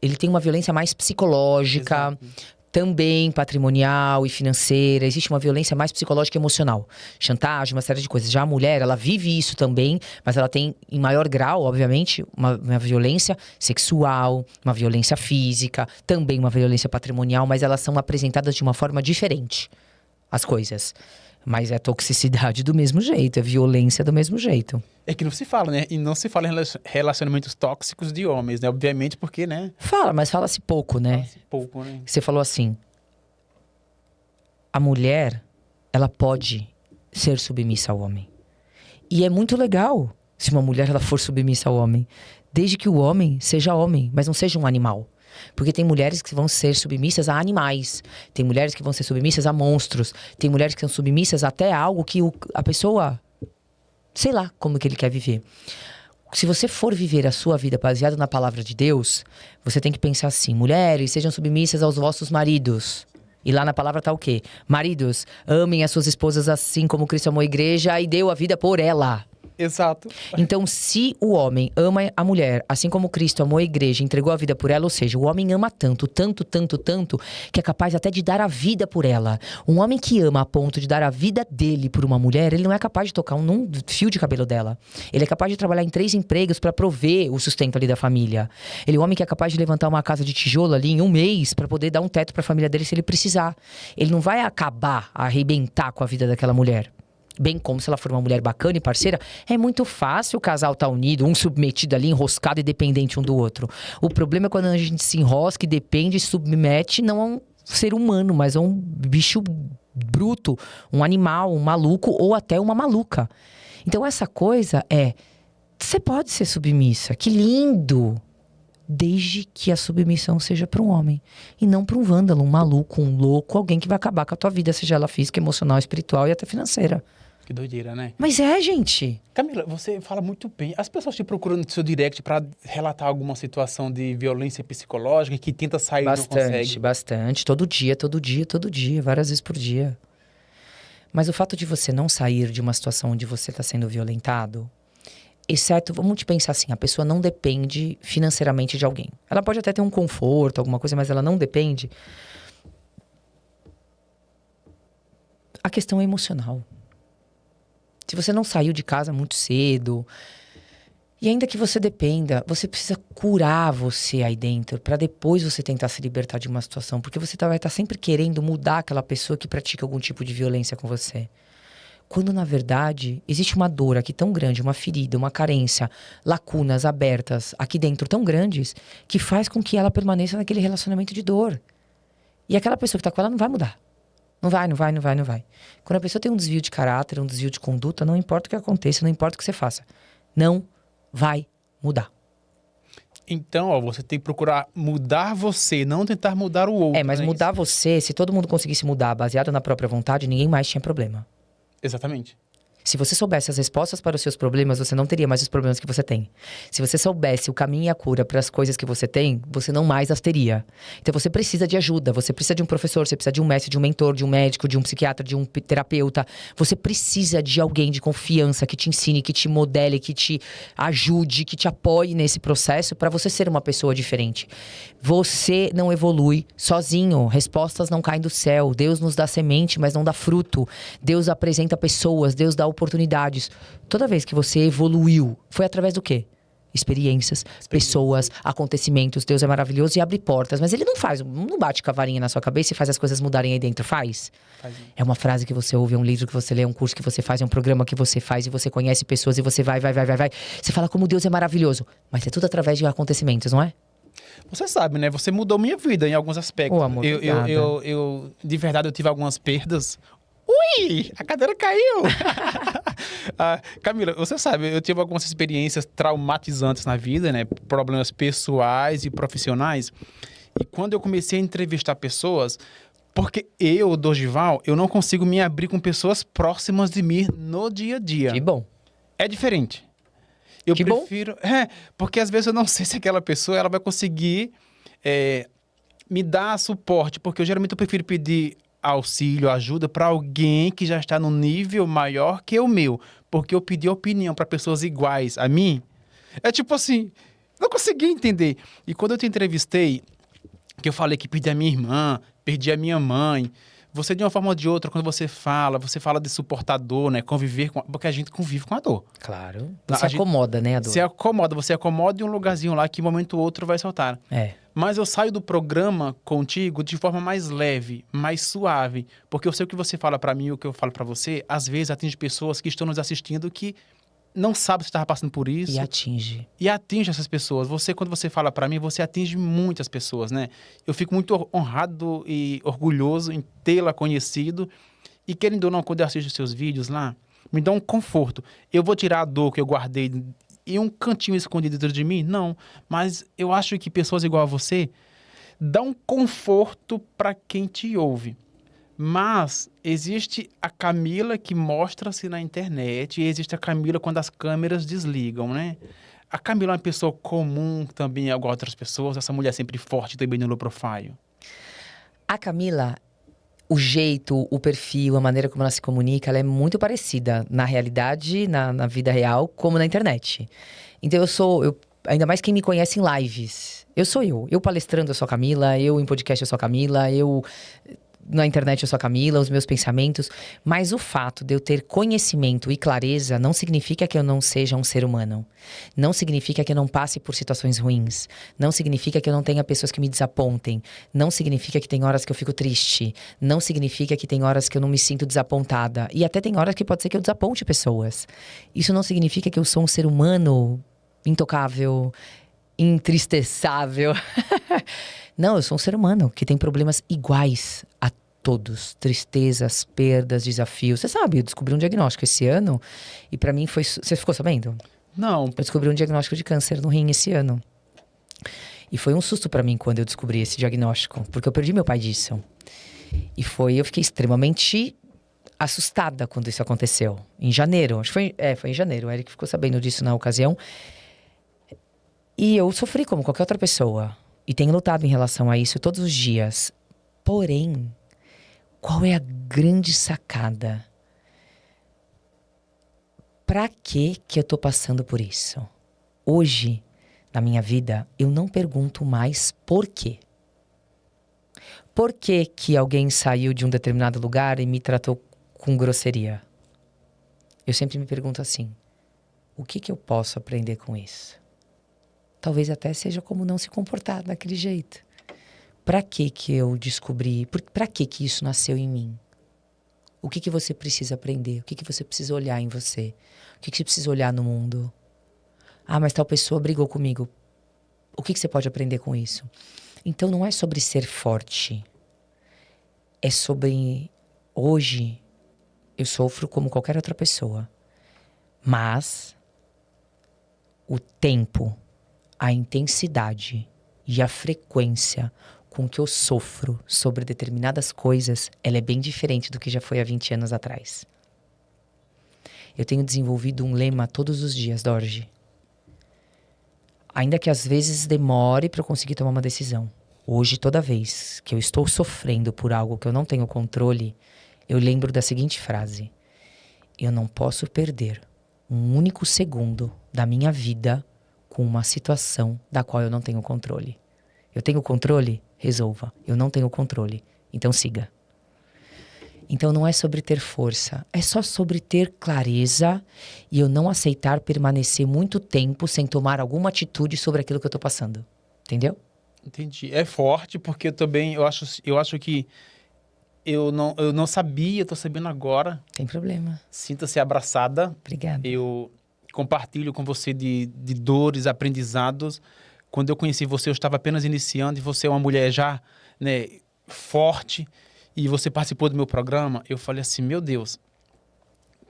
ele tem uma violência mais psicológica. Exato. Também patrimonial e financeira. Existe uma violência mais psicológica e emocional. Chantagem, uma série de coisas. Já a mulher, ela vive isso também, mas ela tem, em maior grau, obviamente, uma violência sexual, uma violência física, também uma violência patrimonial, mas elas são apresentadas de uma forma diferente, as coisas. Mas é toxicidade do mesmo jeito, é violência do mesmo jeito. É que não se fala, né? E não se fala em relacionamentos tóxicos de homens, né? Obviamente porque, né? Fala, mas fala-se pouco, né? Fala-se pouco, né? Você falou assim, a mulher, ela pode ser submissa ao homem. E é muito legal se uma mulher ela for submissa ao homem. Desde que o homem seja homem, mas não seja um animal. Porque tem mulheres que vão ser submissas a animais. Tem mulheres que vão ser submissas a monstros. Tem mulheres que são submissas até a algo que a pessoa... Sei lá como que ele quer viver. Se você for viver a sua vida baseada na palavra de Deus, você tem que pensar assim: mulheres, sejam submissas aos vossos maridos. E lá na palavra tá o quê? Maridos, amem as suas esposas assim como Cristo amou a igreja e deu a vida por ela. Exato. Então, se o homem ama a mulher, assim como Cristo amou a igreja e entregou a vida por ela, ou seja, o homem ama tanto, tanto, tanto, tanto, que é capaz até de dar a vida por ela. Um homem que ama a ponto de dar a vida dele por uma mulher, ele não é capaz de tocar um fio de cabelo dela. Ele é capaz de trabalhar em 3 empregos para prover o sustento ali da família. Ele é um homem que é capaz de levantar uma casa de tijolo ali em 1 mês para poder dar um teto para a família dele se ele precisar. Ele não vai acabar, arrebentar com a vida daquela mulher. Bem como se ela for uma mulher bacana e parceira, é muito fácil o casal estar unido, um submetido ali, enroscado e dependente um do outro. O problema é quando a gente se enrosca e depende e submete não a um ser humano, mas a um bicho bruto, um animal, um maluco ou até uma maluca. Então essa coisa você pode ser submissa, que lindo! Desde que a submissão seja para um homem. E não para um vândalo, um maluco, um louco, alguém que vai acabar com a tua vida, seja ela física, emocional, espiritual e até financeira. Que doideira, né? Mas gente. Camila, você fala muito bem. As pessoas te procuram no seu direct para relatar alguma situação de violência psicológica que tenta sair e não consegue? Bastante. Todo dia, várias vezes por dia. Mas o fato de você não sair de uma situação onde você está sendo violentado, exceto, vamos te pensar assim, a pessoa não depende financeiramente de alguém. Ela pode até ter um conforto, alguma coisa, mas ela não depende. A questão é emocional. Se você não saiu de casa muito cedo, e ainda que você dependa, você precisa curar você aí dentro, para depois você tentar se libertar de uma situação, porque você vai estar sempre querendo mudar aquela pessoa que pratica algum tipo de violência com você. Quando, na verdade, existe uma dor aqui tão grande, uma ferida, uma carência, lacunas abertas aqui dentro tão grandes, que faz com que ela permaneça naquele relacionamento de dor. E aquela pessoa que está com ela não vai mudar. Não vai. Quando a pessoa tem um desvio de caráter, um desvio de conduta, não importa o que aconteça, não importa o que você faça. Não vai mudar. Então, você tem que procurar mudar você, não tentar mudar o outro. Mas mudar você, se todo mundo conseguisse mudar baseado na própria vontade, ninguém mais tinha problema. Exatamente. Se você soubesse as respostas para os seus problemas, você não teria mais os problemas que você tem. Se você soubesse o caminho e a cura para as coisas que você tem, você não mais as teria. Então você precisa de ajuda, você precisa de um professor, você precisa de um mestre, de um mentor, de um médico, de um psiquiatra, de um terapeuta. Você precisa de alguém de confiança que te ensine, que te modele, que te ajude, que te apoie nesse processo para você ser uma pessoa diferente. Você não evolui sozinho. Respostas não caem do céu. Deus nos dá semente, mas não dá fruto. Deus apresenta pessoas, Deus dá oportunidades. Toda vez que você evoluiu, foi através do quê? Experiências, pessoas, acontecimentos. Deus é maravilhoso e abre portas. Mas ele não bate cavalinha na sua cabeça e faz as coisas mudarem aí dentro. Faz. É uma frase que você ouve, é um livro que você lê, é um curso que você faz, é um programa que você faz e você conhece pessoas e você vai. Você fala como Deus é maravilhoso. Mas é tudo através de acontecimentos, não é? Você sabe, né? Você mudou minha vida em alguns aspectos. Ô, amor, obrigada. De verdade, eu tive algumas perdas. Ui! A cadeira caiu! Camila, você sabe, eu tive algumas experiências traumatizantes na vida, né? Problemas pessoais e profissionais. E quando eu comecei a entrevistar pessoas, porque Dorival, eu não consigo me abrir com pessoas próximas de mim no dia a dia. Que bom. É diferente. Eu Que prefiro... porque às vezes eu não sei se aquela pessoa ela vai conseguir me dar suporte. Porque geralmente eu prefiro pedir auxílio, ajuda para alguém que já está no nível maior que o meu. Porque eu pedi opinião para pessoas iguais a mim. É tipo assim, não consegui entender. E quando eu te entrevistei, que eu falei que perdi a minha irmã, perdi a minha mãe... Você, de uma forma ou de outra, quando você fala de suportar dor, né? Conviver com... Porque a gente convive com a dor. Claro. Você acomoda, né, a dor? Você acomoda em um lugarzinho lá que, um momento ou outro, vai soltar. Mas eu saio do programa contigo de forma mais leve, mais suave. Porque eu sei o que você fala pra mim e o que eu falo pra você, às vezes atinge pessoas que estão nos assistindo que não sabem se estava passando por isso. E atinge essas pessoas. Quando você fala pra mim, você atinge muitas pessoas, né? Eu fico muito honrado e orgulhoso em tê-la conhecido. E querendo ou não, quando eu assisto os seus vídeos lá, me dá um conforto. Eu vou tirar a dor que eu guardei em um cantinho escondido dentro de mim? Não. Mas eu acho que pessoas igual a você dão um conforto para quem te ouve. Mas existe a Camila que mostra-se na internet e existe a Camila quando as câmeras desligam, né? A Camila é uma pessoa comum também, igual a outras pessoas? Essa mulher sempre forte também no low profile? A Camila, o jeito, o perfil, a maneira como ela se comunica, ela é muito parecida na realidade, na vida real, como na internet. Então ainda mais quem me conhece em lives. Eu sou eu. Eu palestrando, eu sou a Camila. Eu em podcast, eu sou a Camila. Eu... Na internet eu sou a Camila, os meus pensamentos. Mas o fato de eu ter conhecimento e clareza não significa que eu não seja um ser humano. Não significa que eu não passe por situações ruins. Não significa que eu não tenha pessoas que me desapontem. Não significa que tem horas que eu fico triste. Não significa que tem horas que eu não me sinto desapontada. E até tem horas que pode ser que eu desaponte pessoas. Isso não significa que eu sou um ser humano intocável, entristeçável. Não, eu sou um ser humano que tem problemas iguais a todos. Tristezas, perdas, desafios. Você sabe, eu descobri um diagnóstico esse ano e pra mim foi... Você ficou sabendo? Não. Eu descobri um diagnóstico de câncer no rim esse ano. E foi um susto pra mim quando eu descobri esse diagnóstico. Porque eu perdi meu pai disso. E eu fiquei extremamente assustada quando isso aconteceu. Em janeiro, acho que foi em janeiro. O Eric ficou sabendo disso na ocasião. E eu sofri como qualquer outra pessoa. E tenho lutado em relação a isso todos os dias. Porém, qual é a grande sacada? Pra que eu tô passando por isso? Hoje, na minha vida, eu não pergunto mais por quê. Por que alguém saiu de um determinado lugar e me tratou com grosseria? Eu sempre me pergunto assim, o que eu posso aprender com isso? Talvez até seja como não se comportar daquele jeito. Pra que eu descobri? Pra que isso nasceu em mim? O que você precisa aprender? O que você precisa olhar em você? O que você precisa olhar no mundo? Ah, mas tal pessoa brigou comigo. O que você pode aprender com isso? Então não é sobre ser forte. É sobre... Hoje, eu sofro como qualquer outra pessoa. Mas o tempo, a intensidade e a frequência com que eu sofro sobre determinadas coisas, ela é bem diferente do que já foi há 20 anos atrás. Eu tenho desenvolvido um lema todos os dias, Dorji. Ainda que às vezes demore para eu conseguir tomar uma decisão. Hoje, toda vez que eu estou sofrendo por algo que eu não tenho controle, eu lembro da seguinte frase: eu não posso perder um único segundo da minha vida com uma situação da qual eu não tenho controle. Eu tenho controle? Resolva. Eu não tenho controle. Então siga. Então não é sobre ter força, é só sobre ter clareza e eu não aceitar permanecer muito tempo sem tomar alguma atitude sobre aquilo que eu tô passando. Entendeu? Entendi. É forte, porque eu acho que eu não sabia, eu tô sabendo agora. Tem problema. Sinta-se abraçada. Obrigada. Eu compartilho com você de dores, aprendizados. Quando eu conheci você, eu estava apenas iniciando e você é uma mulher já, né, forte. E você participou do meu programa, eu falei assim, meu Deus,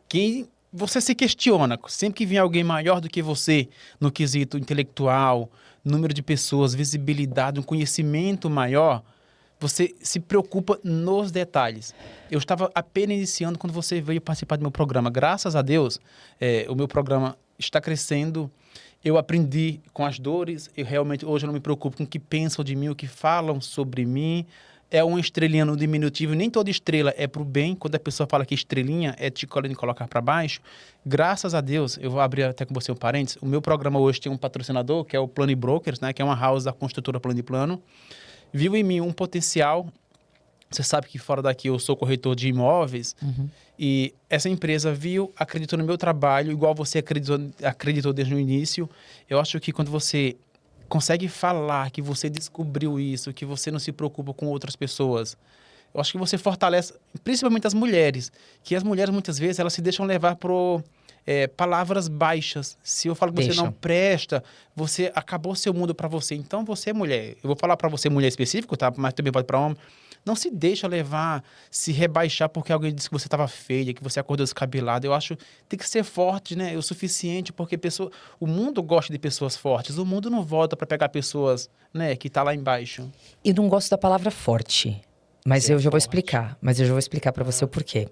quem você se questiona, sempre que vem alguém maior do que você, no quesito intelectual, número de pessoas, visibilidade, um conhecimento maior, você se preocupa nos detalhes. Eu estava apenas iniciando quando você veio participar do meu programa. Graças a Deus, o meu programa está crescendo. Eu aprendi com as dores. Eu realmente, hoje, eu não me preocupo com o que pensam de mim, o que falam sobre mim. É uma estrelinha no diminutivo. Nem toda estrela é para o bem. Quando a pessoa fala que estrelinha é te colocar para baixo. Graças a Deus, eu vou abrir até com você um parênteses. O meu programa hoje tem um patrocinador, que é o Plano Brokers, né, que é uma house da construtora Plano e Plano. Viu em mim um potencial. Você sabe que fora daqui eu sou corretor de imóveis. Uhum. E essa empresa viu, acreditou no meu trabalho, igual você acreditou desde o início. Eu acho que quando você consegue falar que você descobriu isso, que você não se preocupa com outras pessoas, eu acho que você fortalece, principalmente as mulheres, que as mulheres muitas vezes elas se deixam levar por palavras baixas. Se eu falo que você não presta, você acabou seu mundo para você. Então você é mulher. Eu vou falar para você mulher específico, tá? Mas também pode para homem. Não se deixa levar, se rebaixar porque alguém disse que você estava feia, que você acordou descabelada. Eu acho que tem que ser forte, né? O suficiente, porque o mundo gosta de pessoas fortes. O mundo não volta para pegar pessoas, né, que tá lá embaixo. Eu não gosto da palavra forte, mas eu já vou explicar. Mas eu já vou explicar para você o porquê.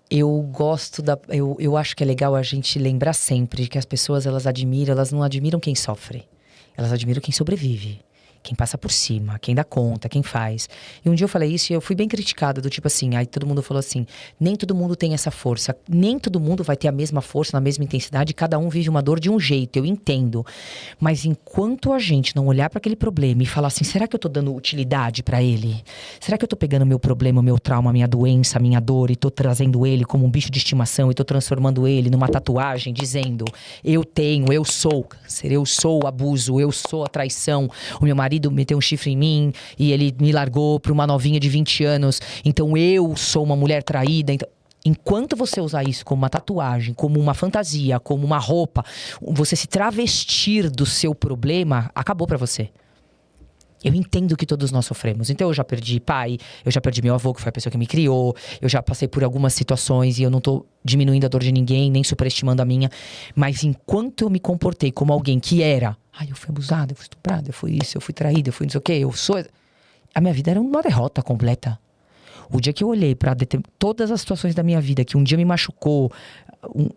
Eu acho que é legal a gente lembrar sempre que as pessoas, elas não admiram quem sofre. Elas admiram quem sobrevive. Quem passa por cima, quem dá conta, quem faz. E um dia eu falei isso e eu fui bem criticada, do tipo assim, aí todo mundo falou assim, nem todo mundo tem essa força, nem todo mundo vai ter a mesma força, na mesma intensidade, cada um vive uma dor de um jeito, eu entendo. Mas enquanto a gente não olhar para aquele problema e falar assim, será que eu tô dando utilidade para ele? Será que eu tô pegando meu problema, meu trauma, minha doença, minha dor e tô trazendo ele como um bicho de estimação e tô transformando ele numa tatuagem, dizendo, eu sou câncer, eu sou o abuso, eu sou a traição, o meu marido meteu um chifre em mim e ele me largou pra uma novinha de 20 anos, então eu sou uma mulher traída. Então, enquanto você usar isso como uma tatuagem, como uma fantasia, como uma roupa, você se travestir do seu problema, acabou pra você. Eu entendo que todos nós sofremos. Então eu já perdi pai, eu já perdi meu avô, que foi a pessoa que me criou, eu já passei por algumas situações e eu não tô diminuindo a dor de ninguém, nem superestimando a minha. Mas enquanto eu me comportei como alguém que era, eu fui abusada, eu fui estuprada, eu fui isso, eu fui traída, eu fui não sei o quê, a minha vida era uma derrota completa. O dia que eu olhei pra todas as situações da minha vida, que um dia me machucou,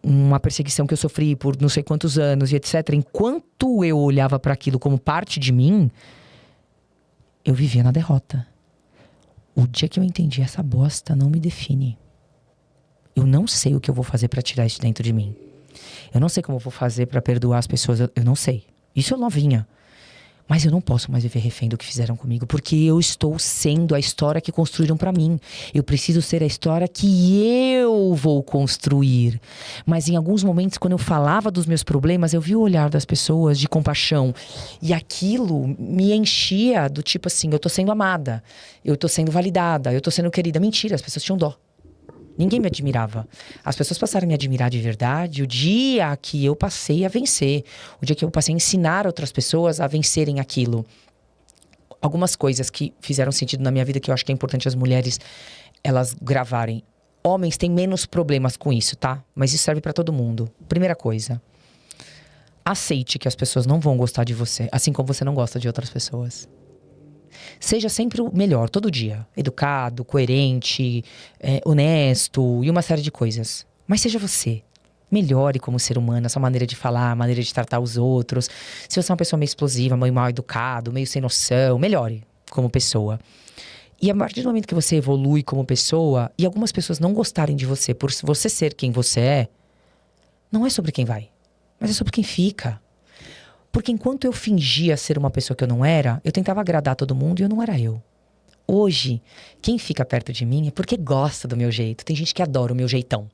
uma perseguição que eu sofri por não sei quantos anos e etc. Enquanto eu olhava pra aquilo como parte de mim, eu vivia na derrota. O dia que eu entendi, essa bosta não me define. Eu não sei o que eu vou fazer pra tirar isso dentro de mim. Eu não sei como eu vou fazer pra perdoar as pessoas. Eu não sei. Isso eu novinha. Mas eu não posso mais viver refém do que fizeram comigo. Porque eu estou sendo a história que construíram pra mim. Eu preciso ser a história que eu vou construir. Mas em alguns momentos, quando eu falava dos meus problemas, eu vi o olhar das pessoas de compaixão. E aquilo me enchia do tipo assim, eu tô sendo amada. Eu tô sendo validada. Eu tô sendo querida. Mentira, as pessoas tinham dó. Ninguém me admirava. As pessoas passaram a me admirar de verdade o dia que eu passei a vencer. O dia que eu passei a ensinar outras pessoas a vencerem aquilo. Algumas coisas que fizeram sentido na minha vida que eu acho que é importante as mulheres elas gravarem. Homens têm menos problemas com isso, tá? Mas isso serve pra todo mundo. Primeira coisa. Aceite que as pessoas não vão gostar de você, assim como você não gosta de outras pessoas. Seja sempre o melhor, todo dia. Educado, coerente, honesto e uma série de coisas. Mas seja você. Melhore como ser humano, a sua maneira de falar, a maneira de tratar os outros. Se você é uma pessoa meio explosiva, meio mal educado, meio sem noção, melhore como pessoa. E a partir do momento que você evolui como pessoa, e algumas pessoas não gostarem de você por você ser quem você é, não é sobre quem vai, mas é sobre quem fica. Porque enquanto eu fingia ser uma pessoa que eu não era, eu tentava agradar todo mundo e eu não era eu. Hoje, quem fica perto de mim é porque gosta do meu jeito. Tem gente que adora o meu jeitão.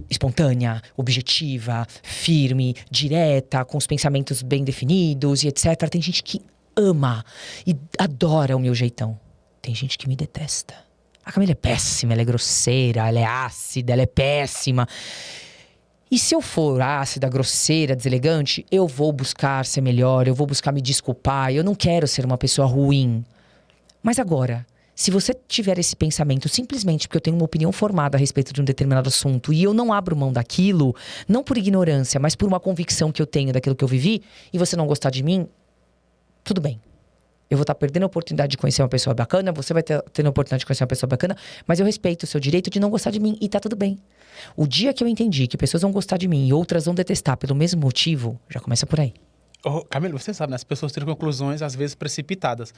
Espontânea, objetiva, firme, direta, com os pensamentos bem definidos e etc. Tem gente que ama e adora o meu jeitão. Tem gente que me detesta. A Camila é péssima, ela é grosseira, ela é ácida, ela é péssima. E se eu for ácida, grosseira, deselegante, eu vou buscar ser melhor, eu vou buscar me desculpar. Eu não quero ser uma pessoa ruim. Mas agora, se você tiver esse pensamento simplesmente porque eu tenho uma opinião formada a respeito de um determinado assunto e eu não abro mão daquilo, não por ignorância, mas por uma convicção que eu tenho daquilo que eu vivi, e você não gostar de mim, tudo bem. Eu vou estar perdendo a oportunidade de conhecer uma pessoa bacana, você vai ter a oportunidade de conhecer uma pessoa bacana, mas eu respeito o seu direito de não gostar de mim e tá tudo bem. O dia que eu entendi que pessoas vão gostar de mim e outras vão detestar pelo mesmo motivo, já começa por aí. Camilo, você sabe, né? As pessoas tiram conclusões, às vezes, precipitadas.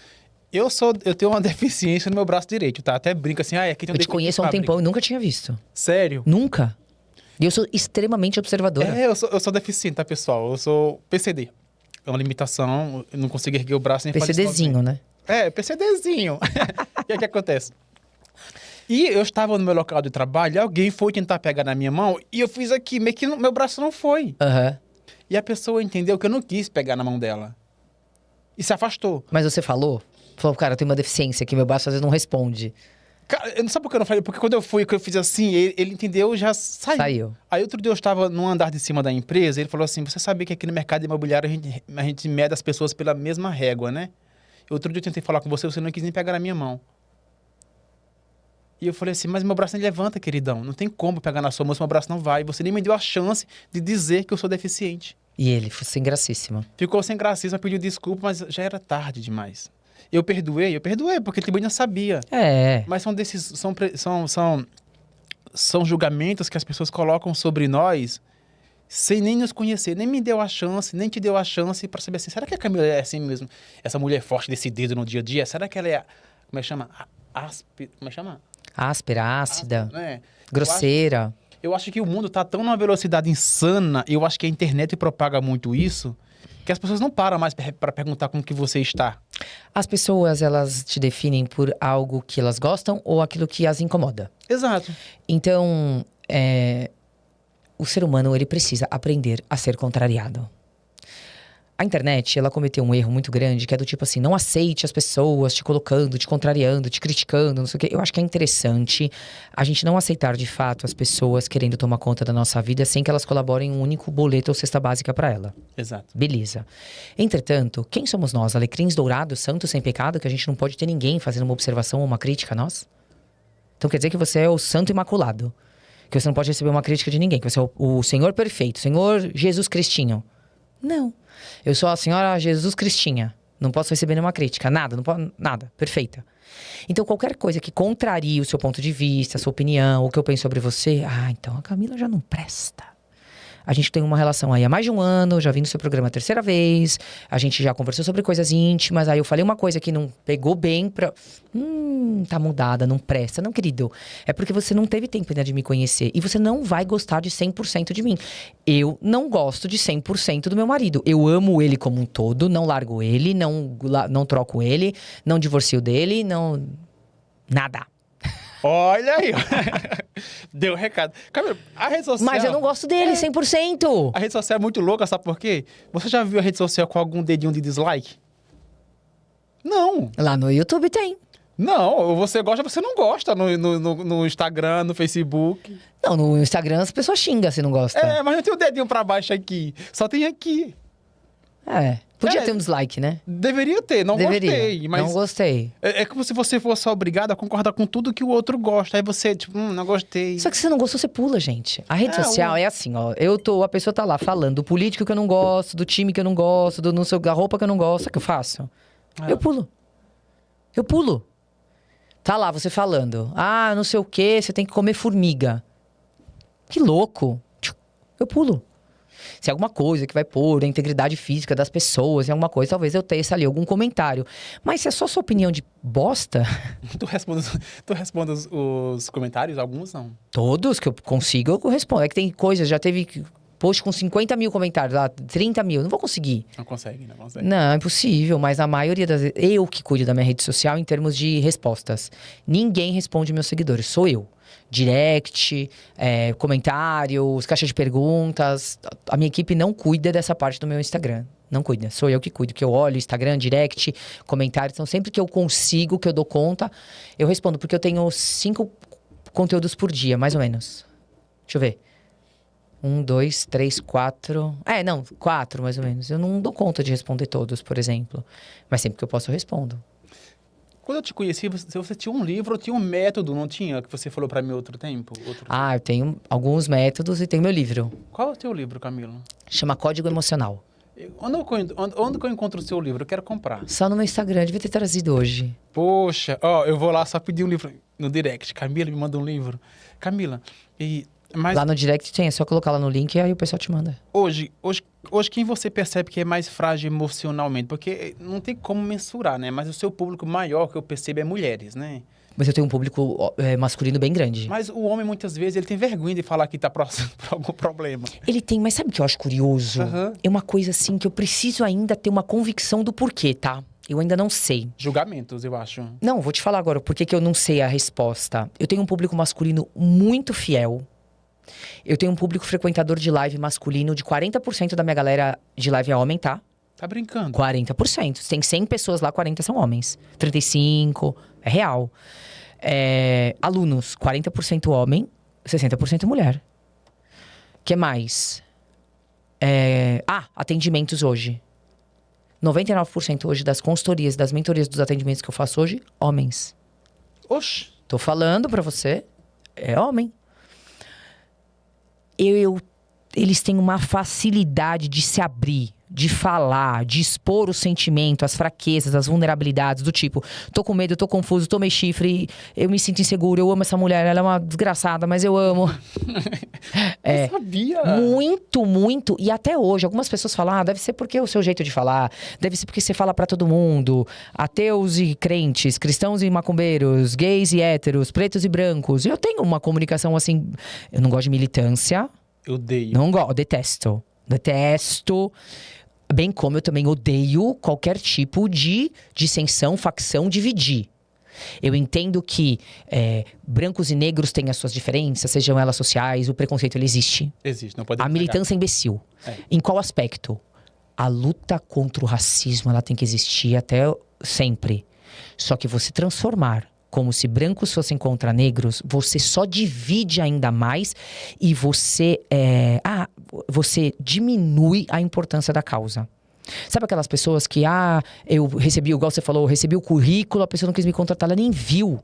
Eu tenho uma deficiência no meu braço direito, tá? Até brinca assim, aqui tem um Eu te conheço há um tempão e nunca tinha visto. Sério? Nunca. E eu sou extremamente observadora. Eu sou deficiente, tá, pessoal? Eu sou PCD. É uma limitação, eu não consigo erguer o braço nem fazer PCDzinho, né? PCDzinho. E aí o que acontece? E eu estava no meu local de trabalho e alguém foi tentar pegar na minha mão e eu fiz aqui, meio que meu braço não foi. Aham. E a pessoa entendeu que eu não quis pegar na mão dela. E se afastou. Mas você falou? Falou, cara, eu tenho uma deficiência que meu braço às vezes não responde. Cara, eu não sei por que eu não falei, porque quando eu fui, que eu fiz assim, ele entendeu e já saiu. Aí outro dia eu estava num andar de cima da empresa, ele falou assim, você sabia que aqui no mercado imobiliário a gente mede as pessoas pela mesma régua, né? Outro dia eu tentei falar com você não quis nem pegar na minha mão. E eu falei assim, mas meu braço não levanta, queridão. Não tem como pegar na sua mão, meu braço não vai. Você nem me deu a chance de dizer que eu sou deficiente. E ele foi sem gracíssima. Ficou sem graça, pediu desculpa, mas já era tarde demais. Eu perdoei, porque ele também não sabia. Mas são julgamentos que as pessoas colocam sobre nós sem nem nos conhecer. Nem me deu a chance, nem te deu a chance para saber assim, será que a Camila é assim mesmo? Essa mulher forte desse dedo no dia a dia? Será que ela é, como é que chama? Como é que chama? Áspera, ácida, né? grosseira. Eu acho que o mundo tá tão numa velocidade insana, eu acho que a internet propaga muito isso, que as pessoas não param mais para perguntar como que você está. As pessoas, elas te definem por algo que elas gostam ou aquilo que as incomoda. Exato. Então, o ser humano, ele precisa aprender a ser contrariado. A internet, ela cometeu um erro muito grande, que é do tipo assim, não aceite as pessoas te colocando, te contrariando, te criticando, não sei o quê. Eu acho que é interessante a gente não aceitar de fato as pessoas querendo tomar conta da nossa vida sem que elas colaborem um único boleto ou cesta básica para ela. Exato. Beleza. Entretanto, quem somos nós? Alecrins dourados, santos sem pecado, que a gente não pode ter ninguém fazendo uma observação ou uma crítica a nós? Então quer dizer que você é o santo imaculado. Que você não pode receber uma crítica de ninguém. Que você é o Senhor perfeito, Senhor Jesus Cristinho. Não. Eu sou a senhora Jesus Cristinha. Não posso receber nenhuma crítica. Nada, não posso, nada. Perfeita. Então, qualquer coisa que contrarie o seu ponto de vista, a sua opinião, o que eu penso sobre você... então a Camila já não presta. A gente tem uma relação aí há mais de um ano, já vim no seu programa a terceira vez, a gente já conversou sobre coisas íntimas, aí eu falei uma coisa que não pegou bem pra... tá mudada, não presta. Não, querido, é porque você não teve tempo ainda de me conhecer e você não vai gostar de 100% de mim. Eu não gosto de 100% do meu marido. Eu amo ele como um todo, não largo ele, não troco ele, não divorcio dele, não... Nada. Olha aí, deu um recado. Camila, a rede social... Mas eu não gosto dele, 100%. A rede social é muito louca, sabe por quê? Você já viu a rede social com algum dedinho de dislike? Não. Lá no YouTube tem. Não, você gosta, você não gosta no Instagram, no Facebook. Não, no Instagram as pessoas xingam se não gosta. Mas não tem o dedinho pra baixo aqui, só tem aqui. Podia ter um dislike, né? Deveria ter, não gostei. Mas não gostei. É como se você fosse obrigado a concordar com tudo que o outro gosta. Aí você, tipo, não gostei. Só que se você não gostou, você pula, gente. A rede social é assim, ó. A pessoa tá lá falando do político que eu não gosto, do time que eu não gosto, da roupa que eu não gosto. Sabe o que eu faço? Eu pulo. Eu pulo. Tá lá, você falando. Não sei o quê, você tem que comer formiga. Que louco. Eu pulo. Se é alguma coisa que vai pôr a integridade física das pessoas, em alguma coisa, talvez eu teça ali algum comentário. Mas se é só sua opinião de bosta... Tu responde os comentários? Alguns não. Todos que eu consigo, eu respondo. É que tem coisas, já teve post com 50 mil comentários, 30 mil, não vou conseguir. Não consegue. Não, é impossível, mas a maioria das vezes, eu que cuido da minha rede social em termos de respostas. Ninguém responde meus seguidores, sou eu. Direct, comentários, caixa de perguntas. A minha equipe não cuida dessa parte do meu Instagram. Não cuida, sou eu que cuido, que eu olho Instagram, direct, comentários. Então, sempre que eu consigo, que eu dou conta, eu respondo. Porque eu tenho 5 conteúdos por dia, mais ou menos. Deixa eu ver. 1, 2, 3, 4... 4 mais ou menos. Eu não dou conta de responder todos, por exemplo. Mas sempre que eu posso, eu respondo. Quando eu te conheci, você tinha um livro, tinha um método, não tinha? Que você falou pra mim outro tempo? Eu tenho alguns métodos e tenho meu livro. Qual é o teu livro, Camila? Chama Código Emocional. Onde que eu encontro o seu livro? Eu quero comprar. Só no meu Instagram, devia ter trazido hoje. Poxa, eu vou lá só pedir um livro no direct. Camila, me manda um livro. Camila, mas lá no direct tem, é só colocar lá no link e aí o pessoal te manda. Hoje quem você percebe que é mais frágil emocionalmente? Porque não tem como mensurar, né? Mas o seu público maior que eu percebo é mulheres, né? Mas eu tenho um público masculino bem grande. Mas o homem, muitas vezes, ele tem vergonha de falar que tá passando por algum problema. Ele tem, mas sabe o que eu acho curioso? Uhum. É uma coisa assim que eu preciso ainda ter uma convicção do porquê, tá? Eu ainda não sei. Julgamentos, eu acho. Não, vou te falar agora por que eu não sei a resposta. Eu tenho um público masculino muito fiel. Eu tenho um público frequentador de live masculino de 40% da minha galera de live é homem, tá? Tá brincando? 40%. Tem 100 pessoas lá, 40 são homens. 35, é real. Alunos, 40% homem, 60% mulher. Que mais? Atendimentos hoje. 99% hoje das consultorias, das mentorias dos atendimentos que eu faço hoje, homens. Oxi. Tô falando pra você, é homem. Eles têm uma facilidade de se abrir, de falar, de expor o sentimento, as fraquezas, as vulnerabilidades, do tipo, tô com medo, tô confuso, tomei chifre, eu me sinto inseguro, eu amo essa mulher, ela é uma desgraçada, mas eu amo. Eu sabia. Muito, muito. E até hoje, algumas pessoas falam, deve ser porque é o seu jeito de falar, deve ser porque você fala pra todo mundo, ateus e crentes, cristãos e macumbeiros, gays e héteros, pretos e brancos. Eu tenho uma comunicação assim, eu não gosto de militância. Eu odeio. Não gosto, detesto. Detesto. Bem como eu também odeio qualquer tipo de dissensão, facção, dividir. Eu entendo que brancos e negros têm as suas diferenças, sejam elas sociais, o preconceito ele existe. Existe, não pode A militância é imbecil. Em qual aspecto? A luta contra o racismo, ela tem que existir até sempre. Só que você transformar como se brancos fossem contra negros, você só divide ainda mais e você diminui a importância da causa. Sabe aquelas pessoas que, eu recebi, igual você falou, eu recebi o currículo, a pessoa não quis me contratar, ela nem viu.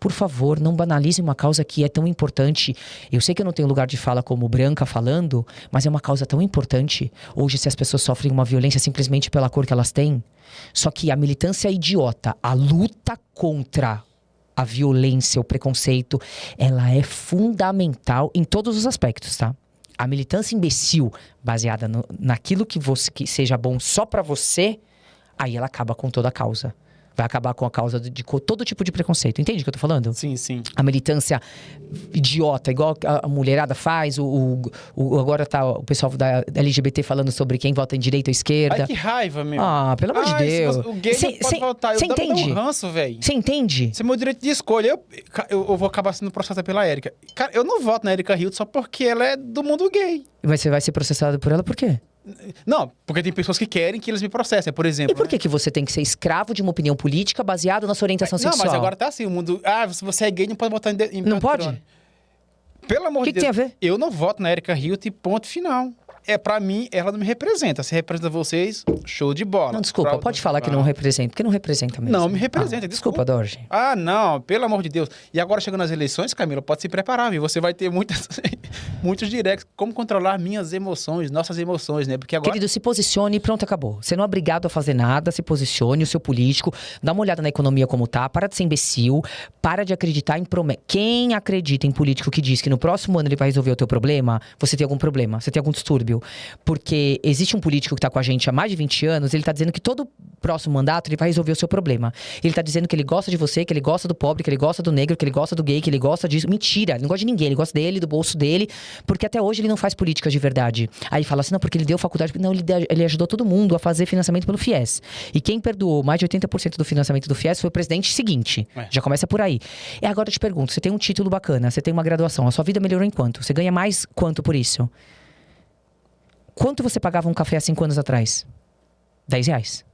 Por favor, não banalize uma causa que é tão importante. Eu sei que eu não tenho lugar de fala como branca falando, mas é uma causa tão importante. Hoje, se as pessoas sofrem uma violência simplesmente pela cor que elas têm, só que a militância é idiota, a luta contra a violência, o preconceito, ela é fundamental em todos os aspectos, tá? A militância imbecil, baseada naquilo que seja bom só pra você, aí ela acaba com toda a causa. Vai acabar com a causa de todo tipo de preconceito. Entende o que eu tô falando? Sim, sim. A militância idiota, igual a mulherada faz. Agora tá o pessoal da LGBT falando sobre quem vota em direita ou esquerda. Ai, que raiva, meu. Pelo amor de Deus. O gay não pode votar. Eu dou um ranço, velho. Você entende? Isso é meu direito de escolha. Eu vou acabar sendo processado pela Érica. Cara, eu não voto na Érica Hilton só porque ela é do mundo gay. Mas você vai ser processado por ela por quê? Não, porque tem pessoas que querem que eles me processem, por exemplo. E por que você tem que ser escravo de uma opinião política baseada na sua orientação sexual? Não, mas agora tá assim, o mundo... se você é gay, não pode votar em Não pode? Pelo amor de Deus. Que tem a ver? Eu não voto na Érica Hilton e ponto final. pra mim, ela não me representa. Se representa vocês, show de bola. Não, desculpa, pode falar que não representa, porque não representa mesmo. Não, me representa, desculpa, Dorje. Ah, não, pelo amor de Deus. E agora, chegando nas eleições, Camila, pode se preparar, viu? Você vai ter muitos directs. Como controlar minhas emoções, nossas emoções, né? Porque agora... Querido, se posicione e pronto, acabou. Você não é obrigado a fazer nada, se posicione, o seu político, dá uma olhada na economia como tá, para de ser imbecil, para de acreditar em promessas. Quem acredita em político que diz que no próximo ano ele vai resolver o teu problema, você tem algum problema, você tem algum distúrbio. Porque existe um político que tá com a gente há mais de 20 anos, ele tá dizendo que todo próximo mandato ele vai resolver o seu problema. Ele tá dizendo que ele gosta de você, que ele gosta do pobre, que ele gosta do negro, que ele gosta do gay, que ele gosta disso. Mentira, ele não gosta de ninguém, ele gosta dele, do bolso dele, porque até hoje ele não faz política de verdade. Aí fala assim, não, porque ele deu faculdade. Não, ele ajudou todo mundo a fazer financiamento pelo FIES. E quem perdoou mais de 80% do financiamento do FIES foi o presidente seguinte. Já começa por aí. E agora eu te pergunto, você tem um título bacana, você tem uma graduação, a sua vida melhorou em quanto? Você ganha mais quanto por isso? Quanto você pagava um café há 5 anos atrás? R$10.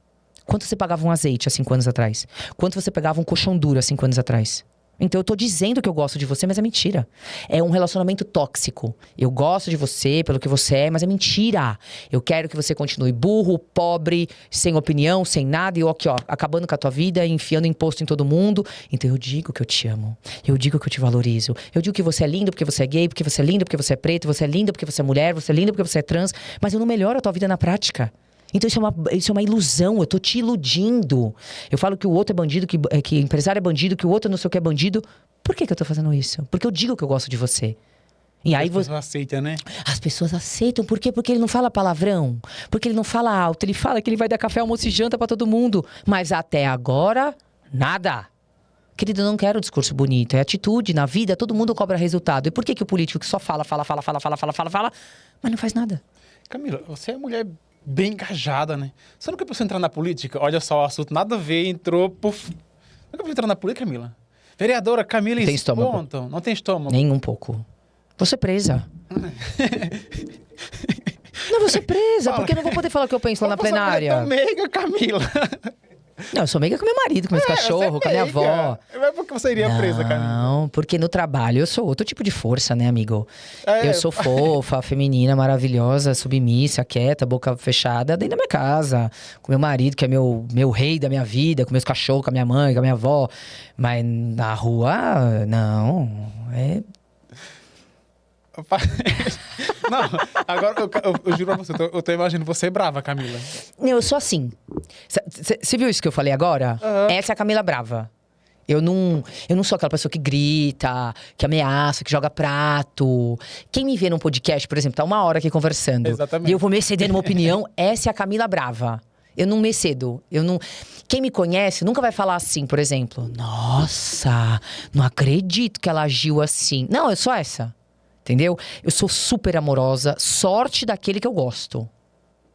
Quanto você pagava um azeite há 5 anos atrás? Quanto você pagava um colchão duro há 5 anos atrás? Então eu tô dizendo que eu gosto de você, mas é mentira. É um relacionamento tóxico. Eu gosto de você pelo que você é, mas é mentira. Eu quero que você continue burro, pobre, sem opinião, sem nada. E eu aqui, ó, acabando com a tua vida, enfiando imposto em todo mundo. Então eu digo que eu te amo. Eu digo que eu te valorizo. Eu digo que você é lindo porque você é gay, porque você é lindo porque você é preto, você é linda porque você é mulher, você é linda porque você é trans. Mas eu não melhoro a tua vida na prática. Então isso é uma ilusão, eu tô te iludindo. Eu falo que o outro é bandido, que empresário é bandido, que o outro não sei o que é bandido. Por que eu tô fazendo isso? Porque eu digo que eu gosto de você. E aí as pessoas aceitam, né? As pessoas aceitam. Por quê? Porque ele não fala palavrão. Porque ele não fala alto. Ele fala que ele vai dar café, almoço e janta pra todo mundo. Mas até agora, nada. Querido, eu não quero discurso bonito. É atitude. Na vida, todo mundo cobra resultado. E por que o político que só fala, mas não faz nada? Camila, você é mulher bem engajada, né? Você nunca pensou em entrar na política? Olha só, o assunto nada a ver, entrou... Puf. Nunca pensou em entrar na política, Camila? Vereadora Camila Tem estômago. Ponto. Não tem estômago. Nem um pouco. Vou ser presa. Não, vou ser presa, porque eu não vou poder falar o que eu penso lá na plenária. Você é meiga, Camila. Não, eu sou meiga com meu marido, com meus cachorros, com a minha avó. Mas por que você iria presa, Camila? Não, porque no trabalho eu sou outro tipo de força, né, amigo? Eu sou fofa, feminina, maravilhosa, submissa, quieta, boca fechada, dentro da minha casa. Com meu marido, que é meu rei da minha vida, com meus cachorros, com a minha mãe, com a minha avó. Mas na rua, não. Não, agora eu juro pra você, eu tô imaginando você brava, Camila. Eu sou assim. Você viu isso que eu falei agora? Essa é a Camila brava. Eu não sou aquela pessoa que grita, que ameaça, que joga prato. Quem me vê num podcast, por exemplo, tá 1 hora aqui conversando. Exatamente. E eu vou me exceder numa opinião, essa é a Camila brava. Eu não me excedo. Quem me conhece nunca vai falar assim, por exemplo. Nossa, não acredito que ela agiu assim. Não, eu sou essa. Entendeu? Eu sou super amorosa. Sorte daquele que eu gosto.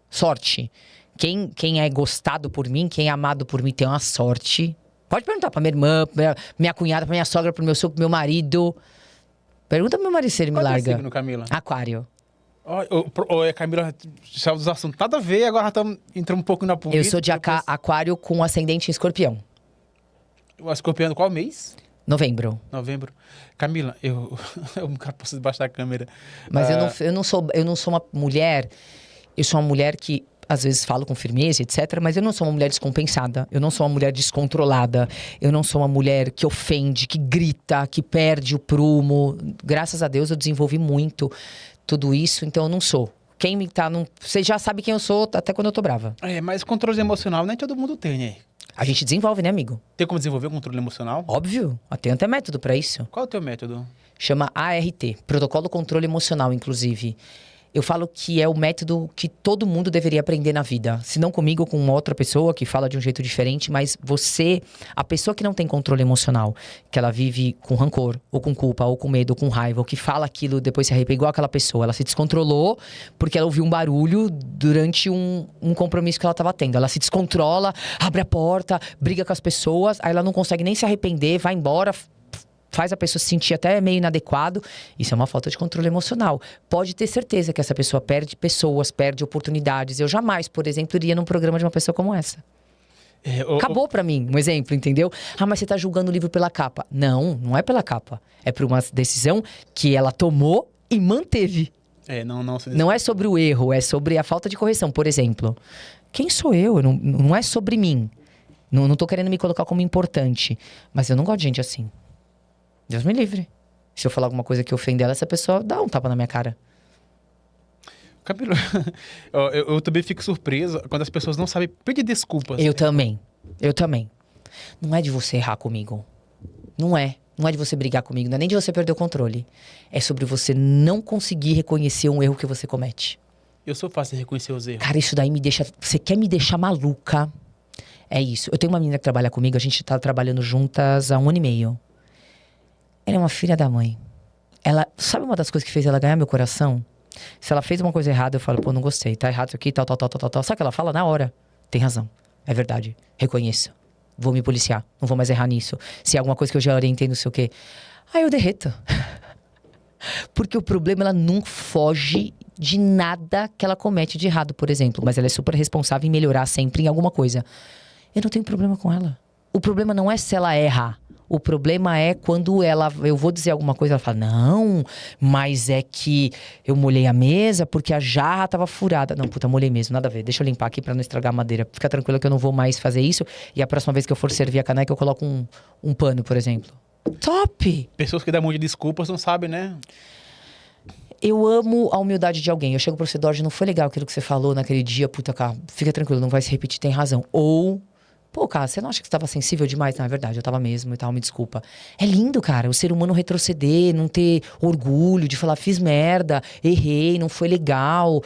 Sorte. Quem é gostado por mim, quem é amado por mim, tem uma sorte. Pode perguntar pra minha irmã, pra minha cunhada, pra minha sogra, pro meu sogro, pro meu marido. Pergunta pro meu marido se ele me larga. Qual é o signo, Camila? Aquário. Oi, Camila, já dos assuntos nada a ver, agora estamos entrando um pouco na política. Eu sou de Aquário com ascendente em Escorpião. O escorpião qual mês? Novembro. Camila, eu não posso debaixo da câmera. Mas eu não sou uma mulher. Eu sou uma mulher que às vezes falo com firmeza, etc. Mas eu não sou uma mulher descompensada. Eu não sou uma mulher descontrolada. Eu não sou uma mulher que ofende, que grita, que perde o prumo. Graças a Deus eu desenvolvi muito tudo isso, então eu não sou. Quem me tá... Você já sabe quem eu sou até quando eu tô brava. Mas controle emocional nem todo mundo tem, né? A gente desenvolve, né, amigo? Tem como desenvolver o controle emocional? Óbvio. Tem até método pra isso. Qual é o teu método? Chama ART. Protocolo Controle Emocional, inclusive. Eu falo que é o método que todo mundo deveria aprender na vida. Se não comigo, com uma outra pessoa que fala de um jeito diferente. Mas você, a pessoa que não tem controle emocional, que ela vive com rancor, ou com culpa, ou com medo, ou com raiva, ou que fala aquilo, depois se arrepende, igual aquela pessoa. Ela se descontrolou porque ela ouviu um barulho durante um compromisso que ela estava tendo. Ela se descontrola, abre a porta, briga com as pessoas, aí ela não consegue nem se arrepender, vai embora, faz a pessoa se sentir até meio inadequado. Isso é uma falta de controle emocional. Pode ter certeza que essa pessoa perde pessoas, perde oportunidades. Eu jamais, por exemplo, iria num programa de uma pessoa como essa. Acabou pra mim, um exemplo, entendeu? Mas você tá julgando o livro pela capa. Não é pela capa. É por uma decisão que ela tomou e manteve. Não se Não é sobre o erro, é sobre a falta de correção. Por exemplo, quem sou eu? Não é sobre mim. Não tô querendo me colocar como importante. Mas eu não gosto de gente assim. Deus me livre. Se eu falar alguma coisa que ofender ela, essa pessoa dá um tapa na minha cara. Camilo, eu também fico surpreso quando as pessoas não sabem pedir desculpas. Eu também. Não é de você errar comigo. Não é. Não é de você brigar comigo. Não é nem de você perder o controle. É sobre você não conseguir reconhecer um erro que você comete. Eu sou fácil de reconhecer os erros. Cara, isso daí me deixa... Você quer me deixar maluca? É isso. Eu tenho uma menina que trabalha comigo. A gente tá trabalhando juntas há 1 ano e meio. Ela é uma filha da mãe. Ela... Sabe uma das coisas que fez ela ganhar meu coração? Se ela fez uma coisa errada, eu falo, pô, não gostei. Tá errado isso aqui, tal. Sabe o que ela fala? Na hora. Tem razão. É verdade. Reconheço. Vou me policiar. Não vou mais errar nisso. Se é alguma coisa que eu já orientei, não sei o quê. Aí eu derreto. Porque o problema, ela não foge de nada que ela comete de errado, por exemplo. Mas ela é super responsável em melhorar sempre em alguma coisa. Eu não tenho problema com ela. O problema não é se ela erra. O problema é quando eu vou dizer alguma coisa, ela fala, não, mas é que eu molhei a mesa porque a jarra tava furada. Não, puta, molhei mesmo, nada a ver. Deixa eu limpar aqui pra não estragar a madeira. Fica tranquila que eu não vou mais fazer isso. E a próxima vez que eu for servir a caneca, eu coloco um pano, por exemplo. Top! Pessoas que dão muito de desculpas não sabem, né? Eu amo a humildade de alguém. Eu chego pro você, Dorje, não foi legal aquilo que você falou naquele dia. Puta, cara, fica tranquilo, não vai se repetir, tem razão. Ou... Pô, cara, você não acha que você tava sensível demais? Não, é verdade, eu tava mesmo e tal, me desculpa. É lindo, cara, o ser humano retroceder, não ter orgulho de falar, fiz merda, errei, não foi legal.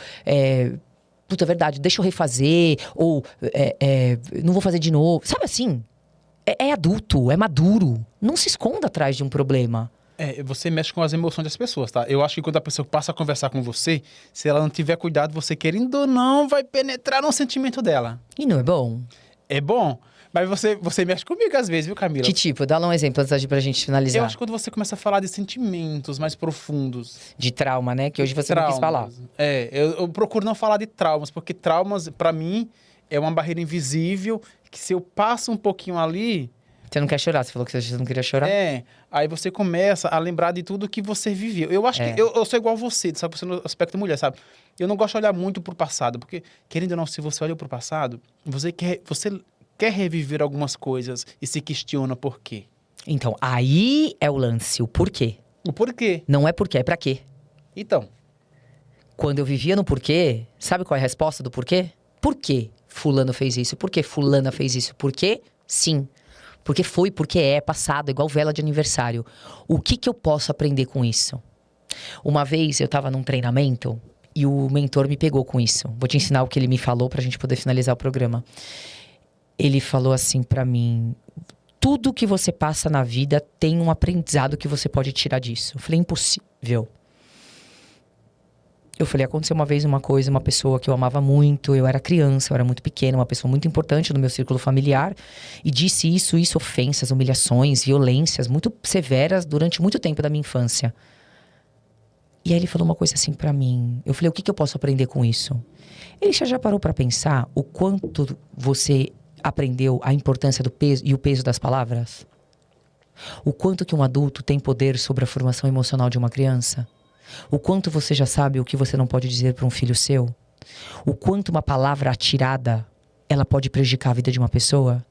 Puta, é verdade, deixa eu refazer. Ou, não vou fazer de novo. Sabe assim? É adulto, é maduro. Não se esconda atrás de um problema. Você mexe com as emoções das pessoas, tá? Eu acho que quando a pessoa passa a conversar com você, se ela não tiver cuidado, você querendo ou não, vai penetrar no sentimento dela. E não é bom? É bom, mas você mexe comigo às vezes, viu, Camila? Que tipo? Dá lá um exemplo antes pra gente finalizar. Eu acho que quando você começa a falar de sentimentos mais profundos. De trauma, né? Que hoje você não quis falar. Eu procuro não falar de traumas, porque traumas, pra mim, é uma barreira invisível, que se eu passo um pouquinho ali... Você não quer chorar, você falou que você não queria chorar. Aí você começa a lembrar de tudo que você viveu. Eu acho que eu sou igual a você, sabe? Você no aspecto mulher, sabe? Eu não gosto de olhar muito pro passado, porque, querendo ou não, se você olha pro passado, você quer reviver algumas coisas e se questiona por quê. Então, aí é o lance, o porquê. O porquê. Não é porquê, é pra quê. Então. Quando eu vivia no porquê, sabe qual é a resposta do porquê? Por que fulano fez isso? Por que fulana fez isso? Por quê? Sim. Porque foi, porque é passado, igual vela de aniversário. O que eu posso aprender com isso? Uma vez eu tava num treinamento e o mentor me pegou com isso. Vou te ensinar o que ele me falou pra gente poder finalizar o programa. Ele falou assim pra mim: tudo que você passa na vida tem um aprendizado que você pode tirar disso. Eu falei, impossível. Eu falei, aconteceu uma vez uma coisa, uma pessoa que eu amava muito, eu era criança, eu era muito pequena, uma pessoa muito importante no meu círculo familiar, e disse isso, ofensas, humilhações, violências muito severas durante muito tempo da minha infância. E aí ele falou uma coisa assim pra mim. Eu falei, o que eu posso aprender com isso? Ele já parou pra pensar o quanto você aprendeu a importância do peso e o peso das palavras? O quanto que um adulto tem poder sobre a formação emocional de uma criança? O quanto você já sabe o que você não pode dizer para um filho seu? O quanto uma palavra atirada, ela pode prejudicar a vida de uma pessoa?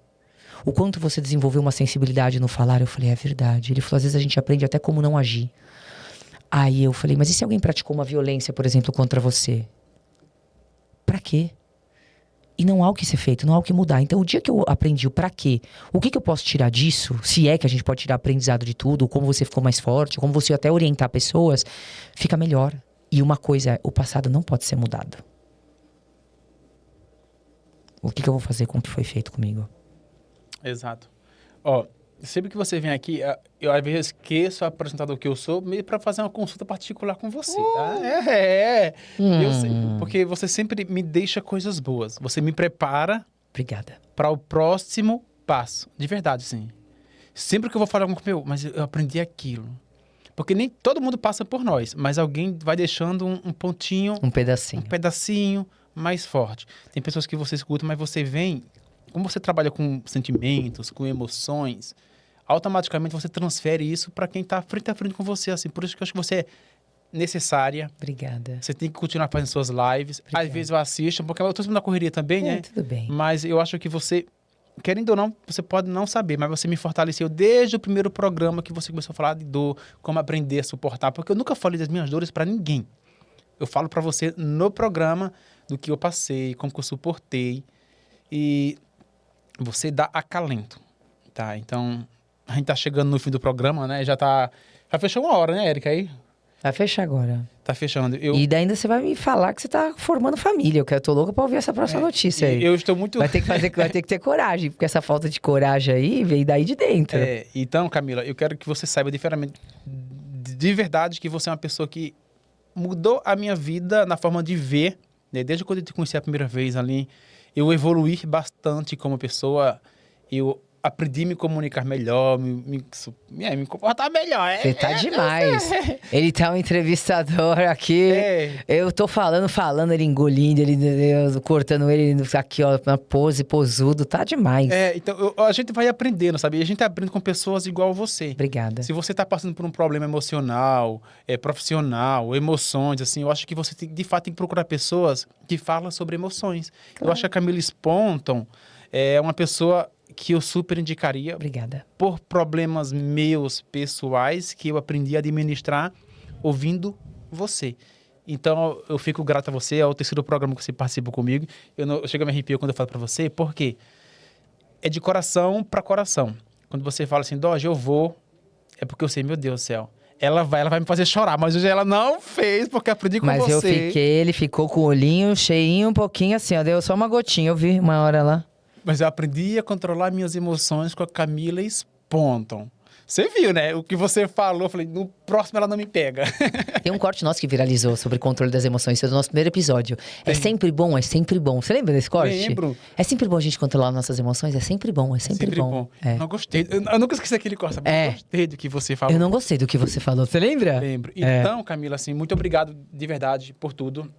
O quanto você desenvolveu uma sensibilidade no falar? Eu falei, é verdade. Ele falou, às vezes a gente aprende até como não agir. Aí eu falei, mas e se alguém praticou uma violência, por exemplo, contra você? Pra quê? E não há o que ser feito, não há o que mudar. Então, o dia que eu aprendi o pra quê, o que eu posso tirar disso, se é que a gente pode tirar aprendizado de tudo, como você ficou mais forte, como você até orientar pessoas, fica melhor. E uma coisa é, o passado não pode ser mudado. O que eu vou fazer com o que foi feito comigo? Exato. Sempre que você vem aqui, eu às vezes esqueço a apresentador que eu sou, meio para fazer uma consulta particular com você. Tá? Eu sei, porque você sempre me deixa coisas boas. Você me prepara. Obrigada. Para o próximo passo. De verdade, sim. Sempre que eu vou falar com mas eu aprendi aquilo. Porque nem todo mundo passa por nós, mas alguém vai deixando um pontinho. Um pedacinho. Um pedacinho mais forte. Tem pessoas que você escuta, mas você vem. Como você trabalha com sentimentos, com emoções, automaticamente você transfere isso para quem está frente a frente com você, assim. Por isso que eu acho que você necessária. Obrigada. Você tem que continuar fazendo suas lives. Obrigada. Às vezes eu assisto, porque eu tô sempre na correria também, né? Tudo bem. Mas eu acho que você, querendo ou não, você pode não saber, mas você me fortaleceu desde o primeiro programa que você começou a falar de dor, como aprender a suportar, porque eu nunca falei das minhas dores para ninguém. Eu falo para você no programa do que eu passei, como que eu suportei, e você dá acalento, tá? Então, a gente tá chegando no fim do programa, né? Já fechou 1 hora, né, Érica, aí? Vai fechar agora. Tá fechando. E daí ainda você vai me falar que você tá formando família. Eu tô louca pra ouvir essa próxima notícia aí. Eu estou muito... Vai ter que ter coragem, porque essa falta de coragem aí veio daí de dentro. Então, Camila, eu quero que você saiba de verdade que você é uma pessoa que mudou a minha vida na forma de ver, né? Desde quando eu te conheci a primeira vez ali, eu evoluí bastante como pessoa, eu aprendi a me comunicar melhor, me comportar melhor. Você tá demais. Ele tá um entrevistador aqui. Eu tô falando, ele engolindo, eu cortando ele aqui, ó, na pose, posudo. Tá demais. Então a gente vai aprendendo, sabe? E a gente aprende com pessoas igual você. Obrigada. Se você tá passando por um problema emocional, profissional, emoções, assim, eu acho que você de fato tem que procurar pessoas que falam sobre emoções. Claro. Eu acho que a Camila Sponton é uma pessoa que eu super indicaria. Obrigada. Por problemas meus pessoais que eu aprendi a administrar ouvindo você. Então, eu fico grato a você. É o terceiro programa que você participa comigo. Eu chego a me arrepiar quando eu falo para você, porque é de coração para coração. Quando você fala assim, Doge, eu vou, é porque eu sei, meu Deus do céu. Ela vai me fazer chorar, mas hoje ela não fez, porque aprendi com você. Ele ficou com o olhinho cheinho, um pouquinho assim, ó. Deu só uma gotinha, eu vi uma hora lá. Mas eu aprendi a controlar minhas emoções com a Camila Sponton. Você viu, né? O que você falou, eu falei, no próximo ela não me pega. Tem um corte nosso que viralizou sobre controle das emoções, foi do nosso primeiro episódio. É sempre bom, é sempre bom. Você lembra desse corte? Lembro. É sempre bom a gente controlar nossas emoções, é sempre bom, é sempre bom. É. Não gostei, eu nunca esqueci aquele corte, sabe? Eu gostei do que você falou. Eu não gostei do que você falou, você lembra? Lembro. Então, Camila, assim, muito obrigado de verdade por tudo.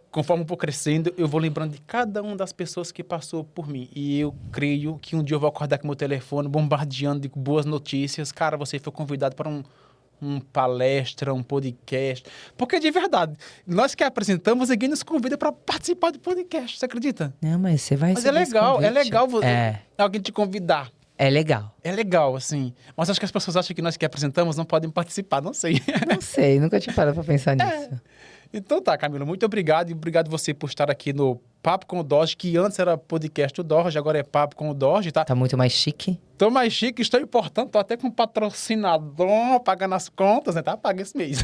Conforme eu vou crescendo, eu vou lembrando de cada uma das pessoas que passou por mim. E eu creio que um dia eu vou acordar com meu telefone bombardeando de boas notícias. Cara, você foi convidado para um palestra, um podcast. Porque, de verdade, nós que apresentamos, ninguém nos convida para participar do podcast. Você acredita? Não, mas você vai... Mas é legal alguém te convidar. É legal. É legal, assim. Mas acho que as pessoas acham que nós que apresentamos não podem participar, não sei. Não sei, nunca tinha parado pra pensar nisso. Então tá, Camila, muito obrigado. E obrigado você por estar aqui no Papo com o Dorje, que antes era podcast do Dorje, agora é Papo com o Dorje, tá? Tá muito mais chique. Tô mais chique, estou importante, tô até com um patrocinador, pagando as contas, né? Tá pago esse mês.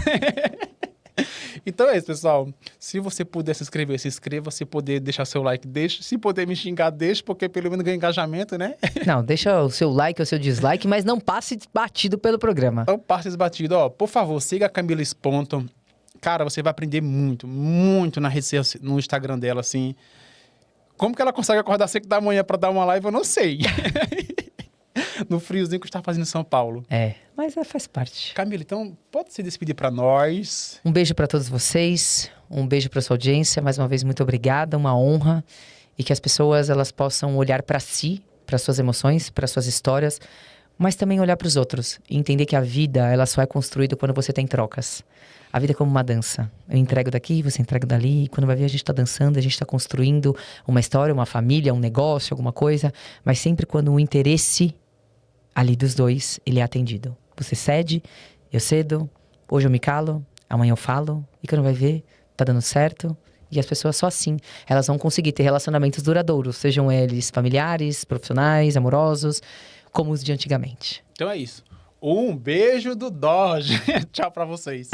Então é isso, pessoal. Se você puder se inscrever, se inscreva. Se puder deixar seu like, deixa. Se puder me xingar, deixa, porque pelo menos ganha engajamento, né? Não, deixa o seu like ou o seu dislike, mas não passe batido pelo programa. Não passe batido. Ó, por favor, siga a Camila Sponton. Cara, você vai aprender muito, muito no Instagram dela, assim. Como que ela consegue acordar às 5 da manhã pra dar uma live, eu não sei. No friozinho que está fazendo em São Paulo. Mas faz parte. Camila, então, pode se despedir para nós. Um beijo para todos vocês, um beijo para sua audiência. Mais uma vez, muito obrigada, uma honra. E que as pessoas elas possam olhar para si, para suas emoções, para suas histórias, mas também olhar para os outros. E entender que a vida ela só é construída quando você tem trocas. A vida é como uma dança. Eu entrego daqui, você entrega dali. E quando vai ver, a gente está dançando, a gente está construindo uma história, uma família, um negócio, alguma coisa. Mas sempre quando o interesse ali dos dois, ele é atendido. Você cede, eu cedo, hoje eu me calo, amanhã eu falo. E quando vai ver, tá dando certo. E as pessoas só assim, elas vão conseguir ter relacionamentos duradouros. Sejam eles familiares, profissionais, amorosos, como os de antigamente. Então é isso. Um beijo do Dorje. Tchau pra vocês.